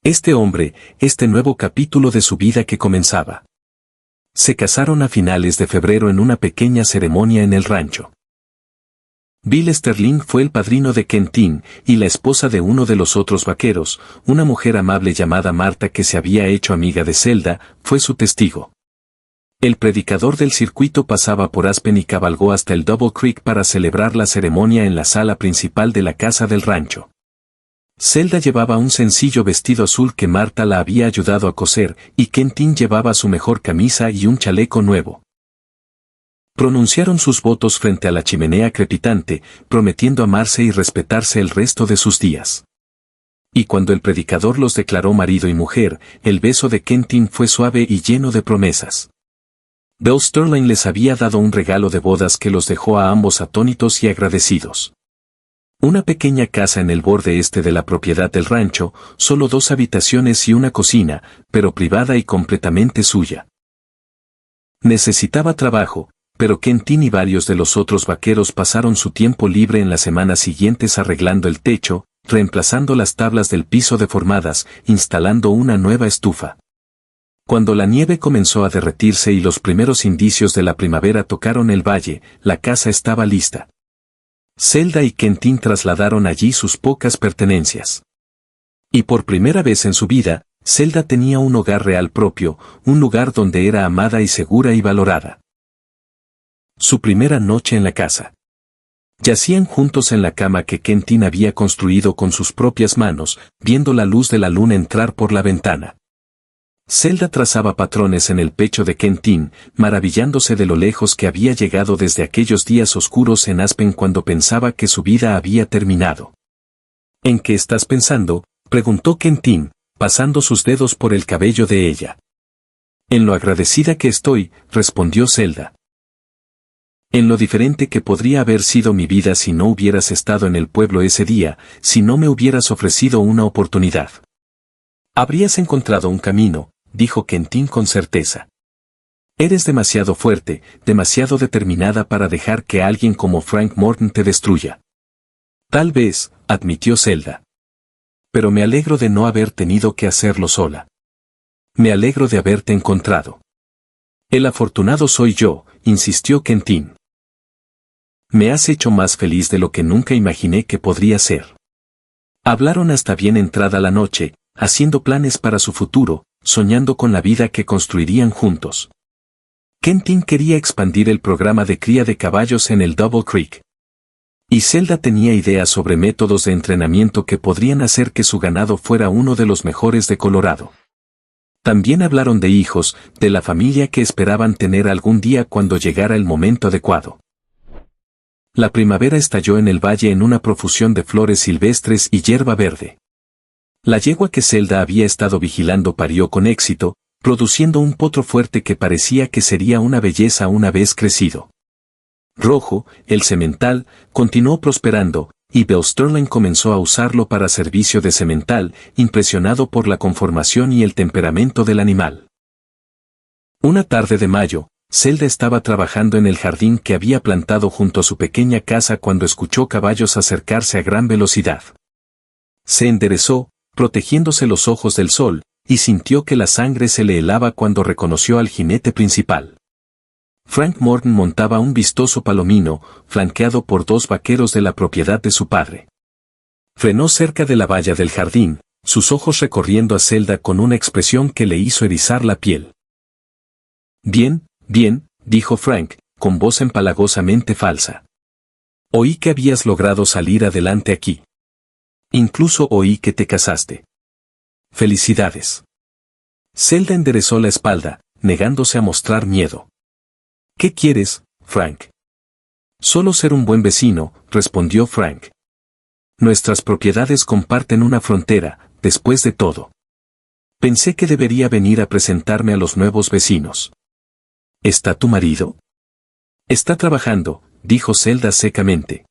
[SPEAKER 1] Este hombre, este nuevo capítulo de su vida que comenzaba. Se casaron a finales de febrero en una pequeña ceremonia en el rancho. Bill Sterling fue el padrino de Quentin, y la esposa de uno de los otros vaqueros, una mujer amable llamada Marta que se había hecho amiga de Zelda, fue su testigo. El predicador del circuito pasaba por Aspen y cabalgó hasta el Double Creek para celebrar la ceremonia en la sala principal de la casa del rancho. Zelda llevaba un sencillo vestido azul que Marta la había ayudado a coser, y Quentin llevaba su mejor camisa y un chaleco nuevo. Pronunciaron sus votos frente a la chimenea crepitante, prometiendo amarse y respetarse el resto de sus días. Y cuando el predicador los declaró marido y mujer, el beso de Quentin fue suave y lleno de promesas. Bill Sterling les había dado un regalo de bodas que los dejó a ambos atónitos y agradecidos. Una pequeña casa en el borde este de la propiedad del rancho, solo 2 habitaciones y una cocina, pero privada y completamente suya. Necesitaba trabajo, pero Quentin y varios de los otros vaqueros pasaron su tiempo libre en las semanas siguientes arreglando el techo, reemplazando las tablas del piso deformadas, instalando una nueva estufa. Cuando la nieve comenzó a derretirse y los primeros indicios de la primavera tocaron el valle, la casa estaba lista. Zelda y Quentin trasladaron allí sus pocas pertenencias. Y por primera vez en su vida, Zelda tenía un hogar real propio, un lugar donde era amada y segura y valorada. Su primera noche en la casa. Yacían juntos en la cama que Quentin había construido con sus propias manos, viendo la luz de la luna entrar por la ventana. Zelda trazaba patrones en el pecho de Quentin, maravillándose de lo lejos que había llegado desde aquellos días oscuros en Aspen cuando pensaba que su vida había terminado. ¿En qué estás pensando?, preguntó Quentin, pasando sus dedos por el cabello de ella. En lo agradecida que estoy, respondió Zelda. En lo diferente que podría haber sido mi vida si no hubieras estado en el pueblo ese día, si no me hubieras ofrecido una oportunidad. Habrías encontrado un camino, dijo Quentin con certeza. Eres demasiado fuerte, demasiado determinada para dejar que alguien como Frank Morton te destruya. Tal vez, admitió Zelda. Pero me alegro de no haber tenido que hacerlo sola. Me alegro de haberte encontrado. El afortunado soy yo, insistió Quentin. Me has hecho más feliz de lo que nunca imaginé que podría ser. Hablaron hasta bien entrada la noche, haciendo planes para su futuro, soñando con la vida que construirían juntos. Quentin quería expandir el programa de cría de caballos en el Double Creek. Y Zelda tenía ideas sobre métodos de entrenamiento que podrían hacer que su ganado fuera uno de los mejores de Colorado. También hablaron de hijos, de la familia que esperaban tener algún día cuando llegara el momento adecuado. La primavera estalló en el valle en una profusión de flores silvestres y hierba verde. La yegua que Zelda había estado vigilando parió con éxito, produciendo un potro fuerte que parecía que sería una belleza una vez crecido. Rojo, el semental, continuó prosperando, y Bill Sterling comenzó a usarlo para servicio de semental, impresionado por la conformación y el temperamento del animal. Una tarde de mayo, Zelda estaba trabajando en el jardín que había plantado junto a su pequeña casa cuando escuchó caballos acercarse a gran velocidad. Se enderezó, protegiéndose los ojos del sol, y sintió que la sangre se le helaba cuando reconoció al jinete principal. Frank Morton montaba un vistoso palomino, flanqueado por 2 vaqueros de la propiedad de su padre. Frenó cerca de la valla del jardín, sus ojos recorriendo a Zelda con una expresión que le hizo erizar la piel. Bien, bien, dijo Frank, con voz empalagosamente falsa. Oí que habías logrado salir adelante aquí. Incluso oí que te casaste. Felicidades. Zelda enderezó la espalda, negándose a mostrar miedo. ¿Qué quieres, Frank? Solo ser un buen vecino, respondió Frank. Nuestras propiedades comparten una frontera, después de todo. Pensé que debería venir a presentarme a los nuevos vecinos. ¿Está tu marido? Está trabajando, dijo Zelda secamente.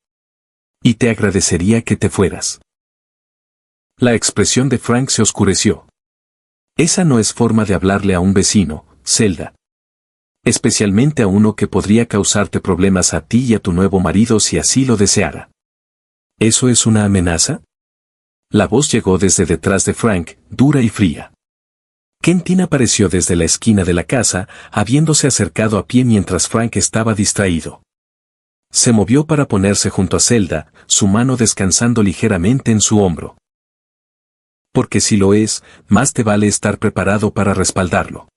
[SPEAKER 1] Y te agradecería que te fueras. La expresión de Frank se oscureció. Esa no es forma de hablarle a un vecino, Zelda. Especialmente a uno que podría causarte problemas a ti y a tu nuevo marido si así lo deseara. ¿Eso es una amenaza? La voz llegó desde detrás de Frank, dura y fría. Quentin apareció desde la esquina de la casa, habiéndose acercado a pie mientras Frank estaba distraído. Se movió para ponerse junto a Zelda, su mano descansando ligeramente en su hombro. Porque si lo es, más te vale estar preparado para respaldarlo.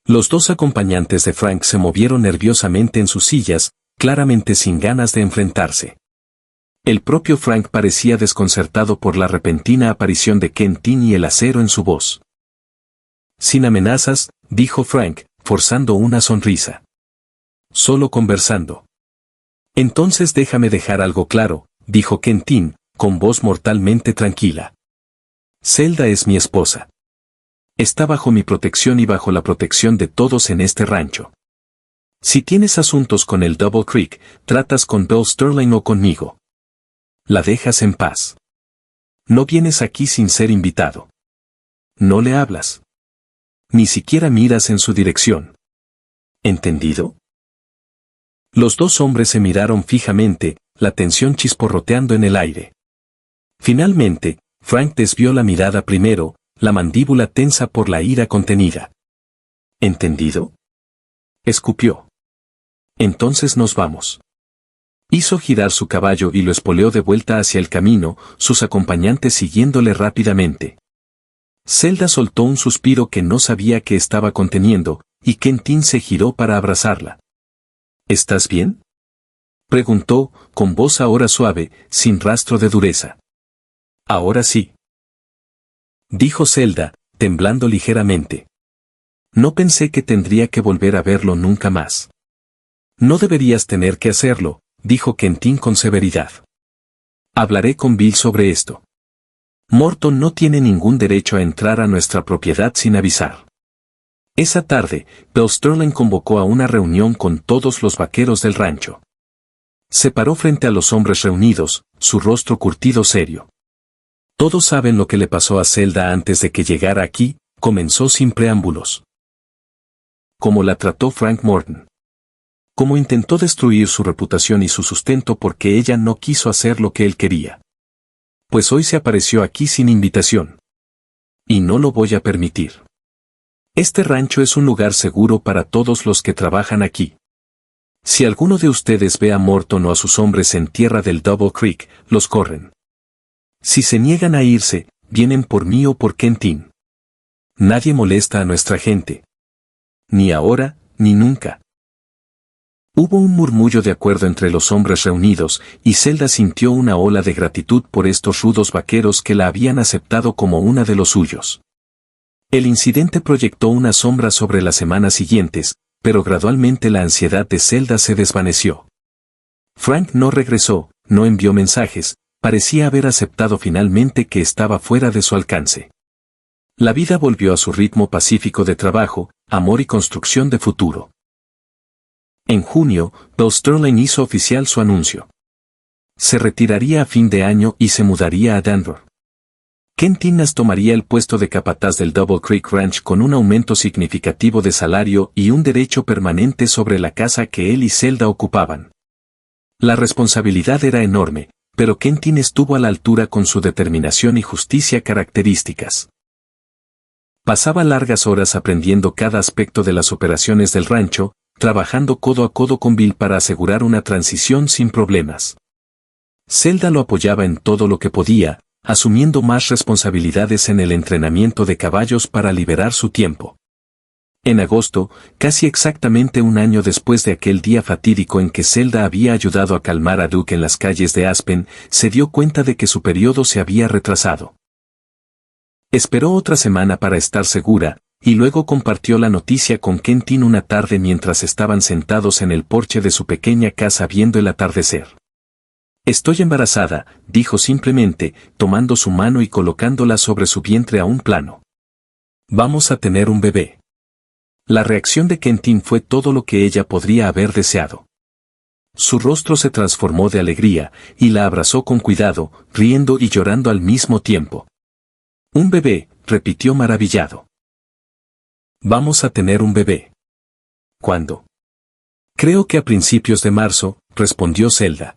[SPEAKER 1] Los 2 acompañantes de Frank se movieron nerviosamente en sus sillas, claramente sin ganas de enfrentarse. El propio Frank parecía desconcertado por la repentina aparición de Quentin y el acero en su voz. Sin amenazas, dijo Frank, forzando una sonrisa. solo conversando. Entonces déjame dejar algo claro, dijo Quentin, con voz mortalmente tranquila. Zelda es mi esposa. Está bajo mi protección y bajo la protección de todos en este rancho. Si tienes asuntos con el Double Creek, tratas con Bill Sterling o conmigo. La dejas en paz. No vienes aquí sin ser invitado. No le hablas. Ni siquiera miras en su dirección. ¿Entendido? Los dos hombres se miraron fijamente, la tensión chisporroteando en el aire. Finalmente, Frank desvió la mirada primero, la mandíbula tensa por la ira contenida. ¿Entendido? Escupió. Entonces nos vamos. Hizo girar su caballo y lo espoleó de vuelta hacia el camino, sus acompañantes siguiéndole rápidamente. Zelda soltó un suspiro que no sabía que estaba conteniendo, y Quentin se giró para abrazarla. ¿Estás bien?, preguntó, con voz ahora suave, sin rastro de dureza. Ahora sí, dijo Zelda, temblando ligeramente. No pensé que tendría que volver a verlo nunca más. No deberías tener que hacerlo, dijo Quentin con severidad. Hablaré con Bill sobre esto. Morton no tiene ningún derecho a entrar a nuestra propiedad sin avisar. Esa tarde, Bill Sterling convocó a una reunión con todos los vaqueros del rancho. Se paró frente a los hombres reunidos, su rostro curtido serio. Todos saben lo que le pasó a Zelda antes de que llegara aquí, comenzó sin preámbulos. Cómo la trató Frank Morton. Cómo intentó destruir su reputación y su sustento porque ella no quiso hacer lo que él quería. Pues hoy se apareció aquí sin invitación. Y no lo voy a permitir. Este rancho es un lugar seguro para todos los que trabajan aquí. Si alguno de ustedes ve a Morton o a sus hombres en tierra del Double Creek, los corren. Si se niegan a irse, vienen por mí o por Quentin. Nadie molesta a nuestra gente. Ni ahora, ni nunca. Hubo un murmullo de acuerdo entre los hombres reunidos, y Zelda sintió una ola de gratitud por estos rudos vaqueros que la habían aceptado como una de los suyos. El incidente proyectó una sombra sobre las semanas siguientes, pero gradualmente la ansiedad de Zelda se desvaneció. Frank no regresó, no envió mensajes, parecía haber aceptado finalmente que estaba fuera de su alcance. La vida volvió a su ritmo pacífico de trabajo, amor y construcción de futuro. En junio, Bill Sterling hizo oficial su anuncio. Se retiraría a fin de año y se mudaría a Denver. Quentin tomaría el puesto de capataz del Double Creek Ranch con un aumento significativo de salario y un derecho permanente sobre la casa que él y Zelda ocupaban. La responsabilidad era enorme, pero Quentin estuvo a la altura con su determinación y justicia características. Pasaba largas horas aprendiendo cada aspecto de las operaciones del rancho, trabajando codo a codo con Bill para asegurar una transición sin problemas. Zelda lo apoyaba en todo lo que podía, asumiendo más responsabilidades en el entrenamiento de caballos para liberar su tiempo. En agosto, casi exactamente un año después de aquel día fatídico en que Zelda había ayudado a calmar a Duke en las calles de Aspen, se dio cuenta de que su periodo se había retrasado. Esperó otra semana para estar segura, y luego compartió la noticia con Quentin una tarde mientras estaban sentados en el porche de su pequeña casa viendo el atardecer. Estoy embarazada, dijo simplemente, tomando su mano y colocándola sobre su vientre a un plano. Vamos a tener un bebé. La reacción de Quentin fue todo lo que ella podría haber deseado. Su rostro se transformó de alegría, y la abrazó con cuidado, riendo y llorando al mismo tiempo. Un bebé, repitió maravillado. Vamos a tener un bebé. ¿Cuándo? Creo que a principios de marzo, respondió Zelda.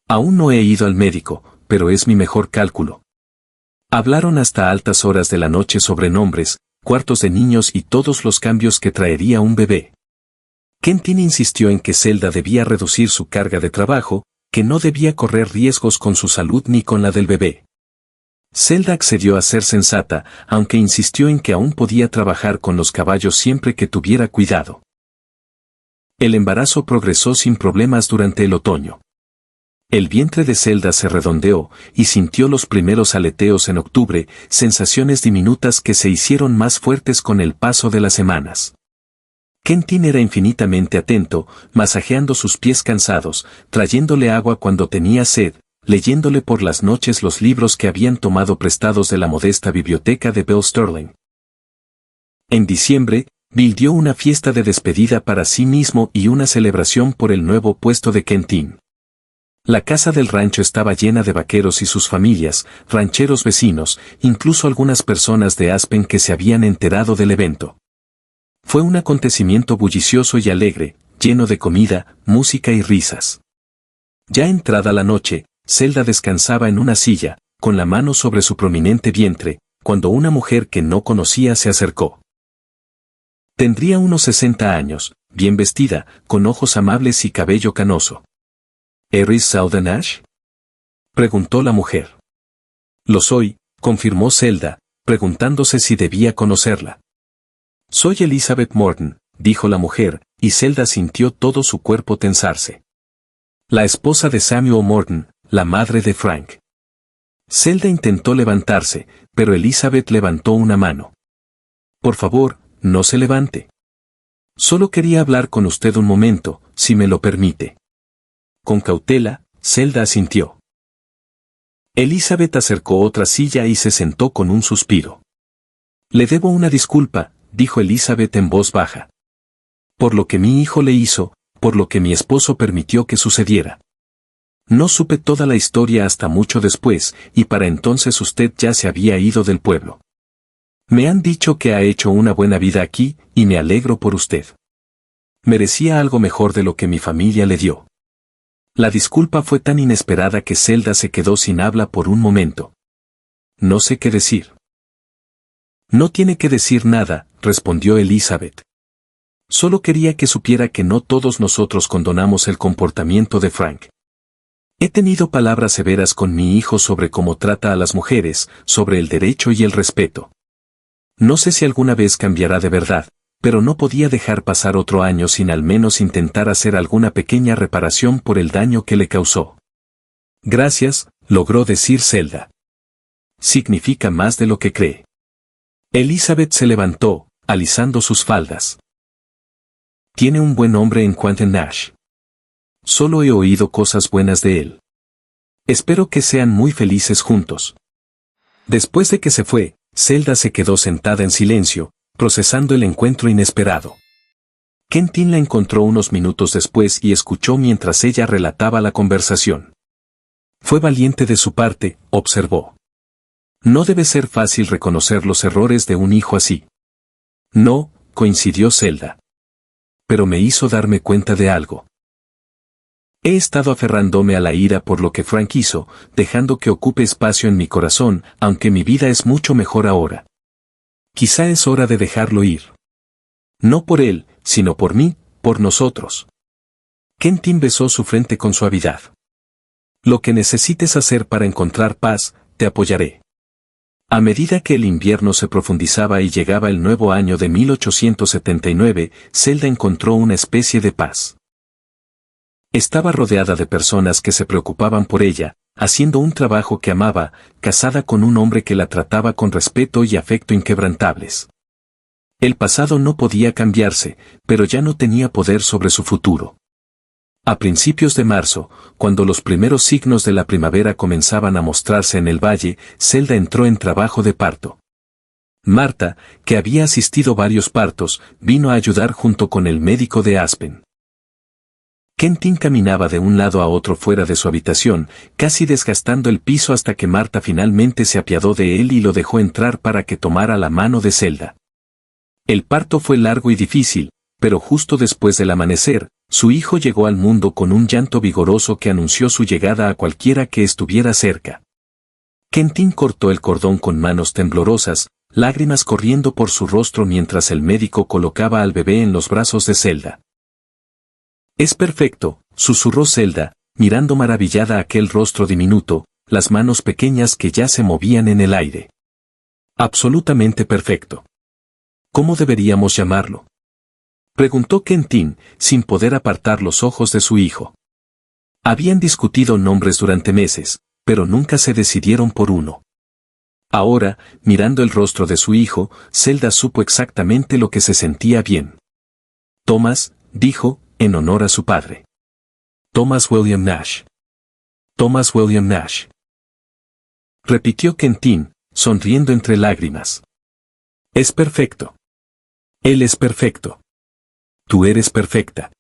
[SPEAKER 1] Aún no he ido al médico, pero es mi mejor cálculo. Hablaron hasta altas horas de la noche sobre nombres, cuartos de niños y todos los cambios que traería un bebé. Quentin insistió en que Zelda debía reducir su carga de trabajo, que no debía correr riesgos con su salud ni con la del bebé. Zelda accedió a ser sensata, aunque insistió en que aún podía trabajar con los caballos siempre que tuviera cuidado. El embarazo progresó sin problemas durante el otoño. El vientre de Zelda se redondeó, y sintió los primeros aleteos en octubre, sensaciones diminutas que se hicieron más fuertes con el paso de las semanas. Quentin era infinitamente atento, masajeando sus pies cansados, trayéndole agua cuando tenía sed, leyéndole por las noches los libros que habían tomado prestados de la modesta biblioteca de Bill Sterling. En diciembre, Bill dio una fiesta de despedida para sí mismo y una celebración por el nuevo puesto de Quentin. La casa del rancho estaba llena de vaqueros y sus familias, rancheros vecinos, incluso algunas personas de Aspen que se habían enterado del evento. Fue un acontecimiento bullicioso y alegre, lleno de comida, música y risas. Ya entrada la noche, Zelda descansaba en una silla, con la mano sobre su prominente vientre, cuando una mujer que no conocía se acercó. Tendría unos 60 años, bien vestida, con ojos amables y cabello canoso. ¿Eres Zelda Nash? Preguntó la mujer. Lo soy, confirmó Zelda, preguntándose si debía conocerla. Soy Elizabeth Morton, dijo la mujer, y Zelda sintió todo su cuerpo tensarse. La esposa de Samuel Morton, la madre de Frank. Zelda intentó levantarse, pero Elizabeth levantó una mano. Por favor, no se levante. Solo quería hablar con usted un momento, si me lo permite. Con cautela, Zelda asintió. Elizabeth acercó otra silla y se sentó con un suspiro. Le debo una disculpa, dijo Elizabeth en voz baja. Por lo que mi hijo le hizo, por lo que mi esposo permitió que sucediera. No supe toda la historia hasta mucho después, y para entonces usted ya se había ido del pueblo. Me han dicho que ha hecho una buena vida aquí, y me alegro por usted. Merecía algo mejor de lo que mi familia le dio. La disculpa fue tan inesperada que Zelda se quedó sin habla por un momento. No sé qué decir. No tiene que decir nada, respondió Elizabeth. Solo quería que supiera que no todos nosotros condonamos el comportamiento de Frank. He tenido palabras severas con mi hijo sobre cómo trata a las mujeres, sobre el derecho y el respeto. No sé si alguna vez cambiará de verdad, pero no podía dejar pasar otro año sin al menos intentar hacer alguna pequeña reparación por el daño que le causó. Gracias, logró decir Zelda. Significa más de lo que cree. Elizabeth se levantó, alisando sus faldas. Tiene un buen hombre en Quentin Nash. Solo he oído cosas buenas de él. Espero que sean muy felices juntos. Después de que se fue, Zelda se quedó sentada en silencio, procesando el encuentro inesperado. Quentin la encontró unos minutos después y escuchó mientras ella relataba la conversación. Fue valiente de su parte, observó. No debe ser fácil reconocer los errores de un hijo así. No, coincidió Zelda. Pero me hizo darme cuenta de algo. He estado aferrándome a la ira por lo que Frank hizo, dejando que ocupe espacio en mi corazón, aunque mi vida es mucho mejor ahora. Quizá es hora de dejarlo ir. No por él, sino por mí, por nosotros. Quentin besó su frente con suavidad. Lo que necesites hacer para encontrar paz, te apoyaré. A medida que el invierno se profundizaba y llegaba el nuevo año de 1879, Zelda encontró una especie de paz. Estaba rodeada de personas que se preocupaban por ella, haciendo un trabajo que amaba, casada con un hombre que la trataba con respeto y afecto inquebrantables. El pasado no podía cambiarse, pero ya no tenía poder sobre su futuro. A principios de marzo, cuando los primeros signos de la primavera comenzaban a mostrarse en el valle, Zelda entró en trabajo de parto. Marta, que había asistido varios partos, vino a ayudar junto con el médico de Aspen. Quentin caminaba de un lado a otro fuera de su habitación, casi desgastando el piso hasta que Marta finalmente se apiadó de él y lo dejó entrar para que tomara la mano de Zelda. El parto fue largo y difícil, pero justo después del amanecer, su hijo llegó al mundo con un llanto vigoroso que anunció su llegada a cualquiera que estuviera cerca. Quentin cortó el cordón con manos temblorosas, lágrimas corriendo por su rostro mientras el médico colocaba al bebé en los brazos de Zelda. Es perfecto, susurró Zelda, mirando maravillada aquel rostro diminuto, las manos pequeñas que ya se movían en el aire. Absolutamente perfecto. ¿Cómo deberíamos llamarlo? Preguntó Quentin, sin poder apartar los ojos de su hijo. Habían discutido nombres durante meses, pero nunca se decidieron por uno. Ahora, mirando el rostro de su hijo, Zelda supo exactamente lo que se sentía bien. Thomas, dijo, en honor a su padre. Thomas William Nash. Thomas William Nash. Repitió Quentin, sonriendo entre lágrimas. Es perfecto. Él es perfecto. Tú eres perfecta.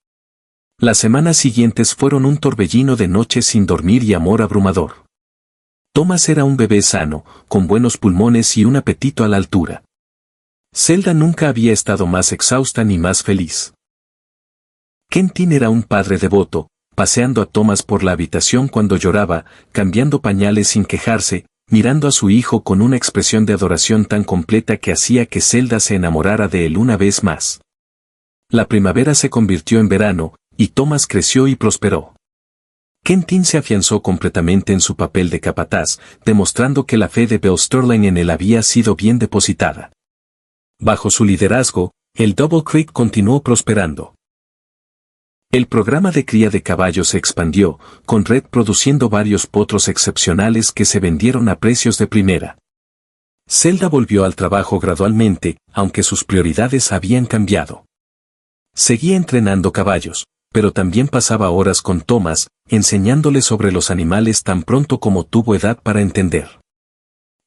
[SPEAKER 1] Las semanas siguientes fueron un torbellino de noches sin dormir y amor abrumador. Thomas era un bebé sano, con buenos pulmones y un apetito a la altura. Zelda nunca había estado más exhausta ni más feliz. Quentin era un padre devoto, paseando a Thomas por la habitación cuando lloraba, cambiando pañales sin quejarse, mirando a su hijo con una expresión de adoración tan completa que hacía que Zelda se enamorara de él una vez más. La primavera se convirtió en verano, y Thomas creció y prosperó. Quentin se afianzó completamente en su papel de capataz, demostrando que la fe de Bill Sterling en él había sido bien depositada. Bajo su liderazgo, el Double Creek continuó prosperando. El programa de cría de caballos se expandió, con Red produciendo varios potros excepcionales que se vendieron a precios de primera. Zelda volvió al trabajo gradualmente, aunque sus prioridades habían cambiado. Seguía entrenando caballos, pero también pasaba horas con Thomas, enseñándole sobre los animales tan pronto como tuvo edad para entender.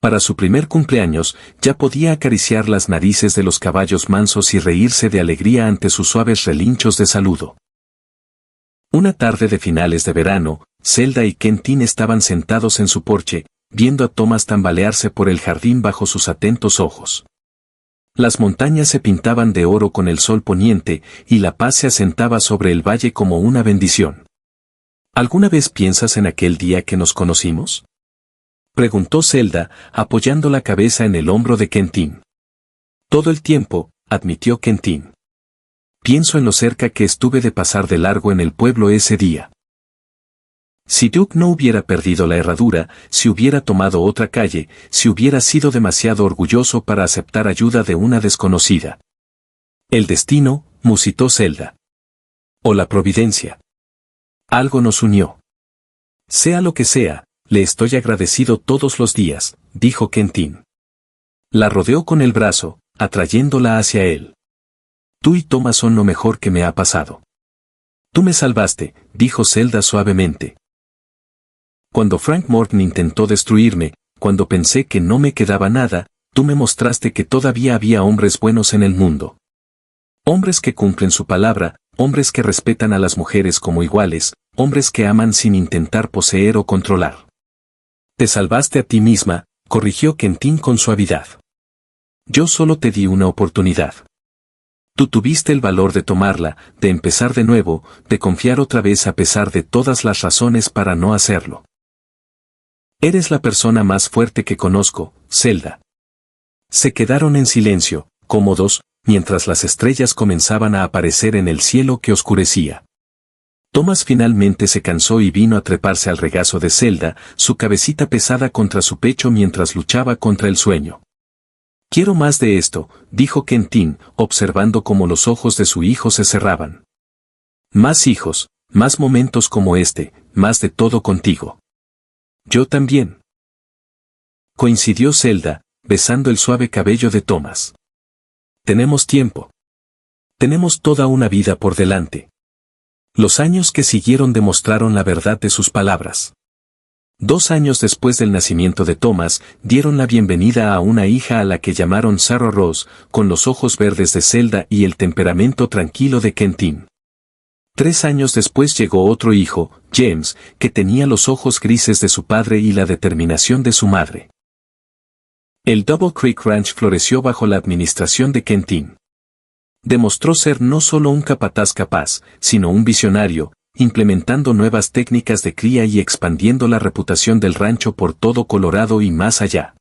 [SPEAKER 1] Para su primer cumpleaños, ya podía acariciar las narices de los caballos mansos y reírse de alegría ante sus suaves relinchos de saludo. Una tarde de finales de verano, Zelda y Quentin estaban sentados en su porche, viendo a Thomas tambalearse por el jardín bajo sus atentos ojos. Las montañas se pintaban de oro con el sol poniente, y la paz se asentaba sobre el valle como una bendición. ¿Alguna vez piensas en aquel día que nos conocimos?, preguntó Zelda, apoyando la cabeza en el hombro de Quentin. Todo el tiempo, admitió Quentin. Pienso en lo cerca que estuve de pasar de largo en el pueblo ese día. Si Duke no hubiera perdido la herradura, si hubiera tomado otra calle, si hubiera sido demasiado orgulloso para aceptar ayuda de una desconocida. El destino, musitó Zelda. O la providencia. Algo nos unió. Sea lo que sea, le estoy agradecido todos los días, dijo Quentin. La rodeó con el brazo, atrayéndola hacia él. Tú y Thomas son lo mejor que me ha pasado. Tú me salvaste, dijo Zelda suavemente. Cuando Frank Morton intentó destruirme, cuando pensé que no me quedaba nada, tú me mostraste que todavía había hombres buenos en el mundo. Hombres que cumplen su palabra, hombres que respetan a las mujeres como iguales, hombres que aman sin intentar poseer o controlar. Te salvaste a ti misma, corrigió Quentin con suavidad. Yo solo te di una oportunidad. Tú tuviste el valor de tomarla, de empezar de nuevo, de confiar otra vez a pesar de todas las razones para no hacerlo. Eres la persona más fuerte que conozco, Zelda. Se quedaron en silencio, cómodos, mientras las estrellas comenzaban a aparecer en el cielo que oscurecía. Thomas finalmente se cansó y vino a treparse al regazo de Zelda, su cabecita pesada contra su pecho mientras luchaba contra el sueño. Quiero más de esto, dijo Quentin, observando cómo los ojos de su hijo se cerraban. Más hijos, más momentos como este, más de todo contigo. Yo también. Coincidió Zelda, besando el suave cabello de Thomas. Tenemos tiempo. Tenemos toda una vida por delante. Los años que siguieron demostraron la verdad de sus palabras. 2 años después del nacimiento de Thomas, dieron la bienvenida a una hija a la que llamaron Sarah Rose, con los ojos verdes de Zelda y el temperamento tranquilo de Quentin. 3 años después llegó otro hijo, James, que tenía los ojos grises de su padre y la determinación de su madre. El Double Creek Ranch floreció bajo la administración de Quentin. Demostró ser no solo un capataz capaz, sino un visionario, implementando nuevas técnicas de cría y expandiendo la reputación del rancho por todo Colorado y más allá.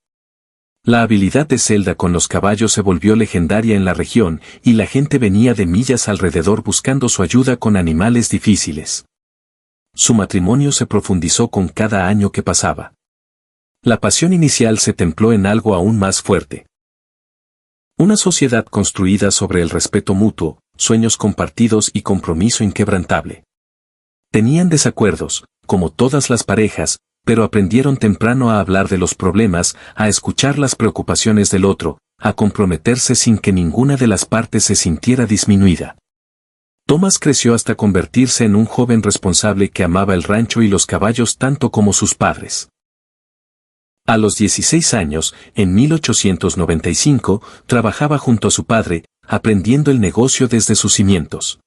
[SPEAKER 1] La habilidad de Zelda con los caballos se volvió legendaria en la región, y la gente venía de millas alrededor buscando su ayuda con animales difíciles. Su matrimonio se profundizó con cada año que pasaba. La pasión inicial se templó en algo aún más fuerte. Una sociedad construida sobre el respeto mutuo, sueños compartidos y compromiso inquebrantable. Tenían desacuerdos, como todas las parejas, pero aprendieron temprano a hablar de los problemas, a escuchar las preocupaciones del otro, a comprometerse sin que ninguna de las partes se sintiera disminuida. Thomas creció hasta convertirse en un joven responsable que amaba el rancho y los caballos tanto como sus padres. A los 16 años, en 1895, trabajaba junto a su padre, aprendiendo el negocio desde sus cimientos.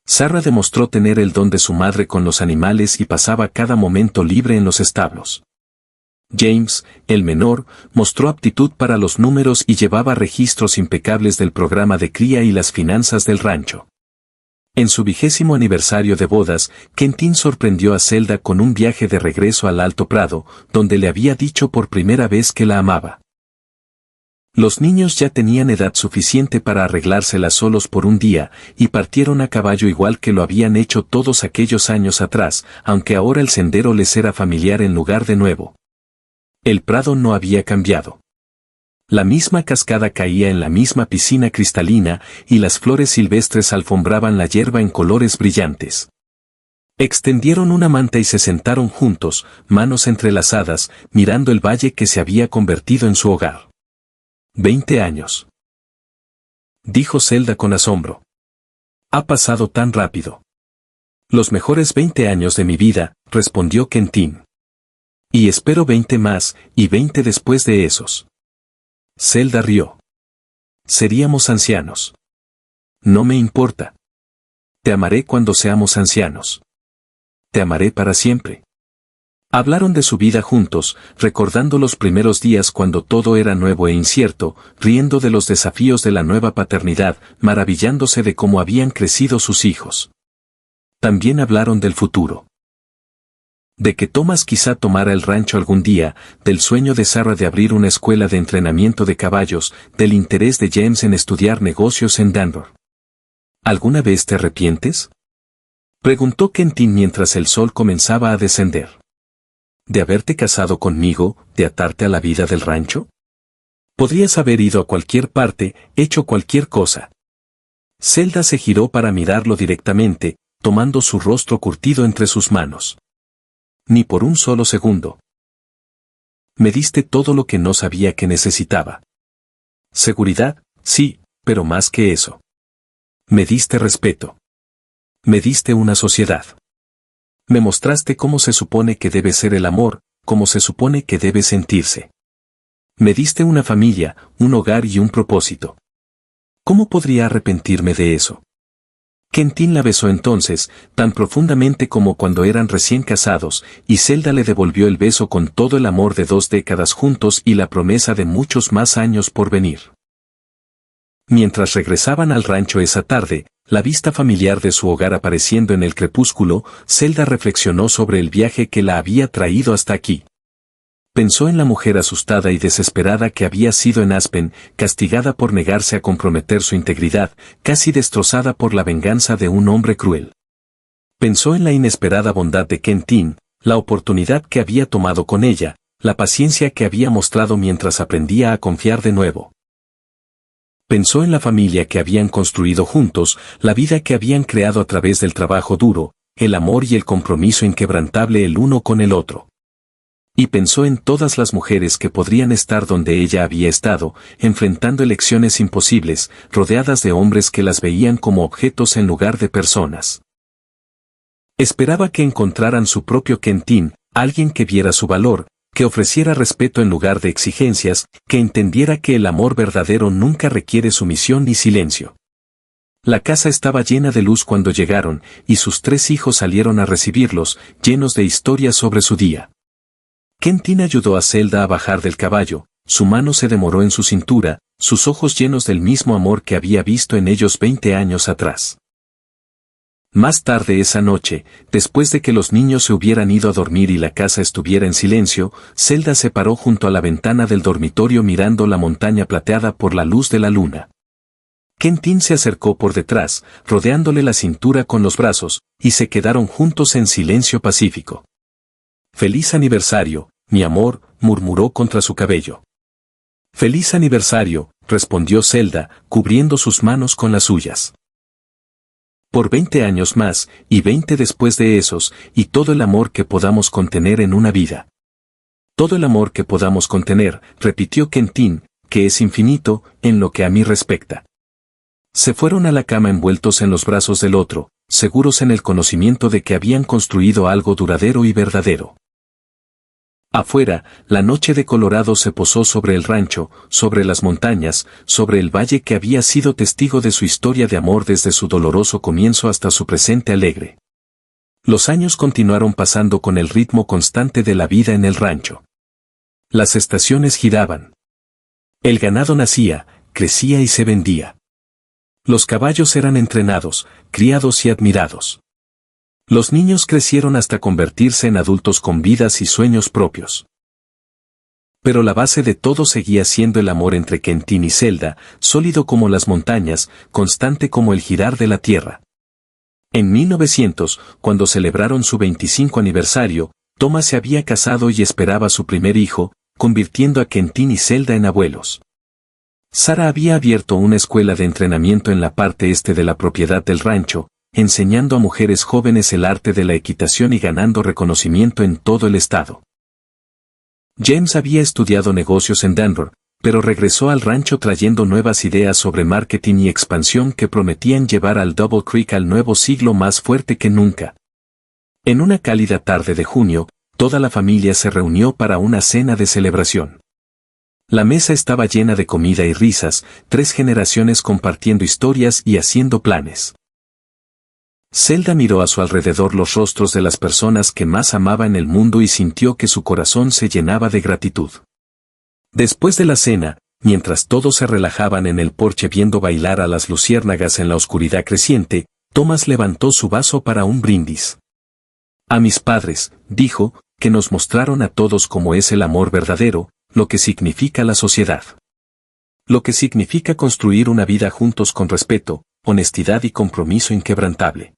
[SPEAKER 1] Sarah demostró tener el don de su madre con los animales y pasaba cada momento libre en los establos. James, el menor, mostró aptitud para los números y llevaba registros impecables del programa de cría y las finanzas del rancho. En su 20º aniversario de bodas, Quentin sorprendió a Zelda con un viaje de regreso al Alto Prado, donde le había dicho por primera vez que la amaba. Los niños ya tenían edad suficiente para arreglárselas solos por un día, y partieron a caballo igual que lo habían hecho todos aquellos años atrás, aunque ahora el sendero les era familiar en lugar de nuevo. El prado no había cambiado. La misma cascada caía en la misma piscina cristalina, y las flores silvestres alfombraban la hierba en colores brillantes. Extendieron una manta y se sentaron juntos, manos entrelazadas, mirando el valle que se había convertido en su hogar. 20 años. Dijo Zelda con asombro. Ha pasado tan rápido. Los mejores 20 años de mi vida, respondió Quentin. Y espero 20 más, y 20 después de esos. Zelda rió. Seríamos ancianos. No me importa. Te amaré cuando seamos ancianos. Te amaré para siempre. Hablaron de su vida juntos, recordando los primeros días cuando todo era nuevo e incierto, riendo de los desafíos de la nueva paternidad, maravillándose de cómo habían crecido sus hijos. También hablaron del futuro. De que Thomas quizá tomara el rancho algún día, del sueño de Sarah de abrir una escuela de entrenamiento de caballos, del interés de James en estudiar negocios en Denver. ¿Alguna vez te arrepientes?, preguntó Quentin mientras el sol comenzaba a descender. ¿De haberte casado conmigo, de atarte a la vida del rancho? Podrías haber ido a cualquier parte, hecho cualquier cosa. Zelda se giró para mirarlo directamente, tomando su rostro curtido entre sus manos. Ni por un solo segundo. Me diste todo lo que no sabía que necesitaba. Seguridad, sí, pero más que eso. Me diste respeto. Me diste una sociedad. Me mostraste cómo se supone que debe ser el amor, cómo se supone que debe sentirse. Me diste una familia, un hogar y un propósito. ¿Cómo podría arrepentirme de eso? Quentin la besó entonces, tan profundamente como cuando eran recién casados, y Zelda le devolvió el beso con todo el amor de 2 décadas juntos y la promesa de muchos más años por venir. Mientras regresaban al rancho esa tarde, la vista familiar de su hogar apareciendo en el crepúsculo, Zelda reflexionó sobre el viaje que la había traído hasta aquí. Pensó en la mujer asustada y desesperada que había sido en Aspen, castigada por negarse a comprometer su integridad, casi destrozada por la venganza de un hombre cruel. Pensó en la inesperada bondad de Quentin, la oportunidad que había tomado con ella, la paciencia que había mostrado mientras aprendía a confiar de nuevo. Pensó en la familia que habían construido juntos, la vida que habían creado a través del trabajo duro, el amor y el compromiso inquebrantable el uno con el otro. Y pensó en todas las mujeres que podrían estar donde ella había estado, enfrentando elecciones imposibles, rodeadas de hombres que las veían como objetos en lugar de personas. Esperaba que encontraran su propio Quentin, alguien que viera su valor, que ofreciera respeto en lugar de exigencias, que entendiera que el amor verdadero nunca requiere sumisión ni silencio. La casa estaba llena de luz cuando llegaron, y sus 3 hijos salieron a recibirlos, llenos de historias sobre su día. Quentin ayudó a Zelda a bajar del caballo, su mano se demoró en su cintura, sus ojos llenos del mismo amor que había visto en ellos 20 años atrás. Más tarde esa noche, después de que los niños se hubieran ido a dormir y la casa estuviera en silencio, Zelda se paró junto a la ventana del dormitorio mirando la montaña plateada por la luz de la luna. Quentin se acercó por detrás, rodeándole la cintura con los brazos, y se quedaron juntos en silencio pacífico. «Feliz aniversario, mi amor», murmuró contra su cabello. «Feliz aniversario», respondió Zelda, cubriendo sus manos con las suyas. Por 20 años más, y 20 después de esos, y todo el amor que podamos contener en una vida. Todo el amor que podamos contener, repitió Quentin, que es infinito, en lo que a mí respecta. Se fueron a la cama envueltos en los brazos del otro, seguros en el conocimiento de que habían construido algo duradero y verdadero. Afuera, la noche de Colorado se posó sobre el rancho, sobre las montañas, sobre el valle que había sido testigo de su historia de amor desde su doloroso comienzo hasta su presente alegre. Los años continuaron pasando con el ritmo constante de la vida en el rancho. Las estaciones giraban. El ganado nacía, crecía y se vendía. Los caballos eran entrenados, criados y admirados. Los niños crecieron hasta convertirse en adultos con vidas y sueños propios. Pero la base de todo seguía siendo el amor entre Quentin y Zelda, sólido como las montañas, constante como el girar de la tierra. En 1900, cuando celebraron su 25 aniversario, Thomas se había casado y esperaba su primer hijo, convirtiendo a Quentin y Zelda en abuelos. Sarah había abierto una escuela de entrenamiento en la parte este de la propiedad del rancho, enseñando a mujeres jóvenes el arte de la equitación y ganando reconocimiento en todo el estado. James había estudiado negocios en Denver, pero regresó al rancho trayendo nuevas ideas sobre marketing y expansión que prometían llevar al Double Creek al nuevo siglo más fuerte que nunca. En una cálida tarde de junio, toda la familia se reunió para una cena de celebración. La mesa estaba llena de comida y risas, 3 generaciones compartiendo historias y haciendo planes. Zelda miró a su alrededor los rostros de las personas que más amaba en el mundo y sintió que su corazón se llenaba de gratitud. Después de la cena, mientras todos se relajaban en el porche viendo bailar a las luciérnagas en la oscuridad creciente, Thomas levantó su vaso para un brindis. A mis padres, dijo, que nos mostraron a todos cómo es el amor verdadero, lo que significa la sociedad. Lo que significa construir una vida juntos con respeto, honestidad y compromiso inquebrantable.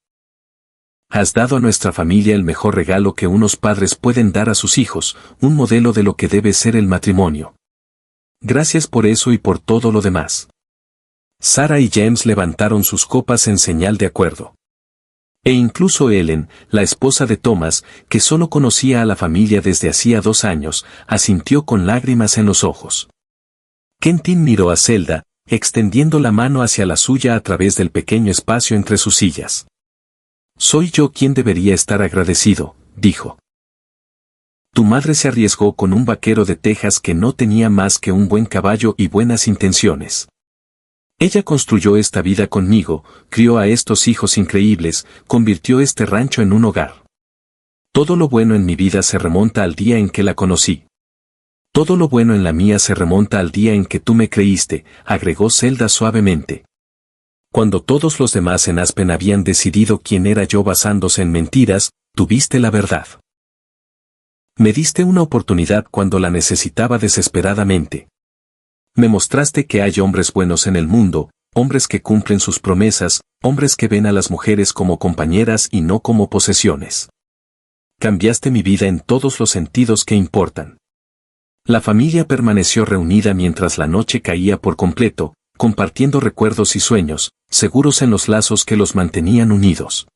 [SPEAKER 1] Has dado a nuestra familia el mejor regalo que unos padres pueden dar a sus hijos, un modelo de lo que debe ser el matrimonio. Gracias por eso y por todo lo demás. Sarah y James levantaron sus copas en señal de acuerdo. E incluso Ellen, la esposa de Thomas, que solo conocía a la familia desde hacía 2 años, asintió con lágrimas en los ojos. Quentin miró a Zelda, extendiendo la mano hacia la suya a través del pequeño espacio entre sus sillas. Soy yo quien debería estar agradecido, dijo. Tu madre se arriesgó con un vaquero de Texas que no tenía más que un buen caballo y buenas intenciones. Ella construyó esta vida conmigo, crió a estos hijos increíbles, convirtió este rancho en un hogar. Todo lo bueno en mi vida se remonta al día en que la conocí. Todo lo bueno en la mía se remonta al día en que tú me creíste, agregó Zelda suavemente. Cuando todos los demás en Aspen habían decidido quién era yo basándose en mentiras, tuviste la verdad. Me diste una oportunidad cuando la necesitaba desesperadamente. Me mostraste que hay hombres buenos en el mundo, hombres que cumplen sus promesas, hombres que ven a las mujeres como compañeras y no como posesiones. Cambiaste mi vida en todos los sentidos que importan. La familia permaneció reunida mientras la noche caía por completo, compartiendo recuerdos y sueños, seguros en los lazos que los mantenían unidos.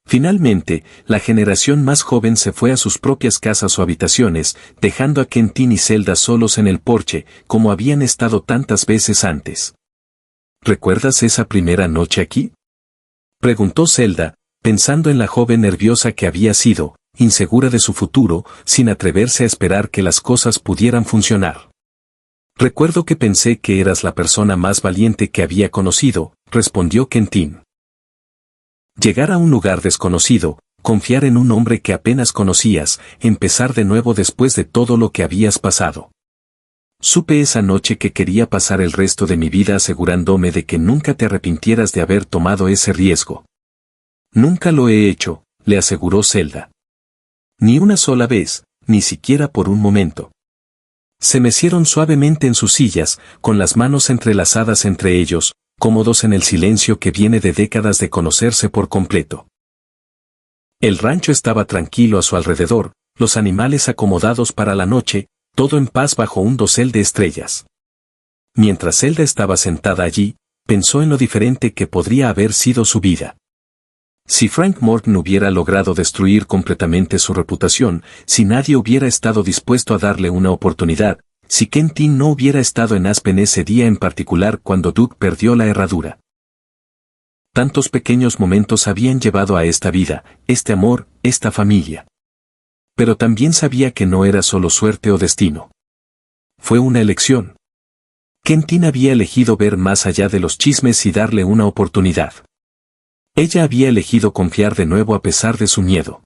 [SPEAKER 1] Finalmente, la generación más joven se fue a sus propias casas o habitaciones, dejando a Quentin y Zelda solos en el porche, como habían estado tantas veces antes. ¿Recuerdas esa primera noche aquí? Preguntó Zelda, pensando en la joven nerviosa que había sido, insegura de su futuro, sin atreverse a esperar que las cosas pudieran funcionar. Recuerdo que pensé que eras la persona más valiente que había conocido, respondió Quentin. Llegar a un lugar desconocido, confiar en un hombre que apenas conocías, empezar de nuevo después de todo lo que habías pasado. Supe esa noche que quería pasar el resto de mi vida asegurándome de que nunca te arrepintieras de haber tomado ese riesgo. Nunca lo he hecho, le aseguró Zelda. Ni una sola vez, ni siquiera por un momento. Se mecieron suavemente en sus sillas, con las manos entrelazadas entre ellos, cómodos en el silencio que viene de décadas de conocerse por completo. El rancho estaba tranquilo a su alrededor, los animales acomodados para la noche, todo en paz bajo un dosel de estrellas. Mientras Zelda estaba sentada allí, pensó en lo diferente que podría haber sido su vida. Si Frank Morton hubiera logrado destruir completamente su reputación, si nadie hubiera estado dispuesto a darle una oportunidad, si Quentin no hubiera estado en Aspen ese día en particular cuando Doug perdió la herradura. Tantos pequeños momentos habían llevado a esta vida, este amor, esta familia. Pero también sabía que no era solo suerte o destino. Fue una elección. Quentin había elegido ver más allá de los chismes y darle una oportunidad. Ella había elegido confiar de nuevo a pesar de su miedo.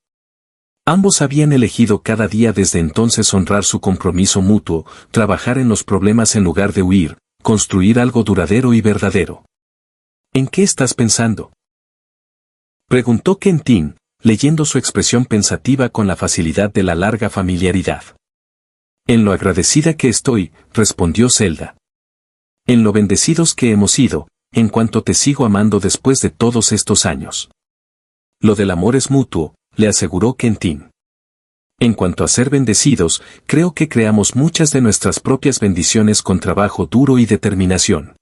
[SPEAKER 1] Ambos habían elegido cada día desde entonces honrar su compromiso mutuo, trabajar en los problemas en lugar de huir, construir algo duradero y verdadero. ¿En qué estás pensando?, preguntó Quentin, leyendo su expresión pensativa con la facilidad de la larga familiaridad. En lo agradecida que estoy, respondió Zelda. En lo bendecidos que hemos sido, en cuanto te sigo amando después de todos estos años. Lo del amor es mutuo, le aseguró Quentin. En cuanto a ser bendecidos, creo que creamos muchas de nuestras propias bendiciones con trabajo duro y determinación.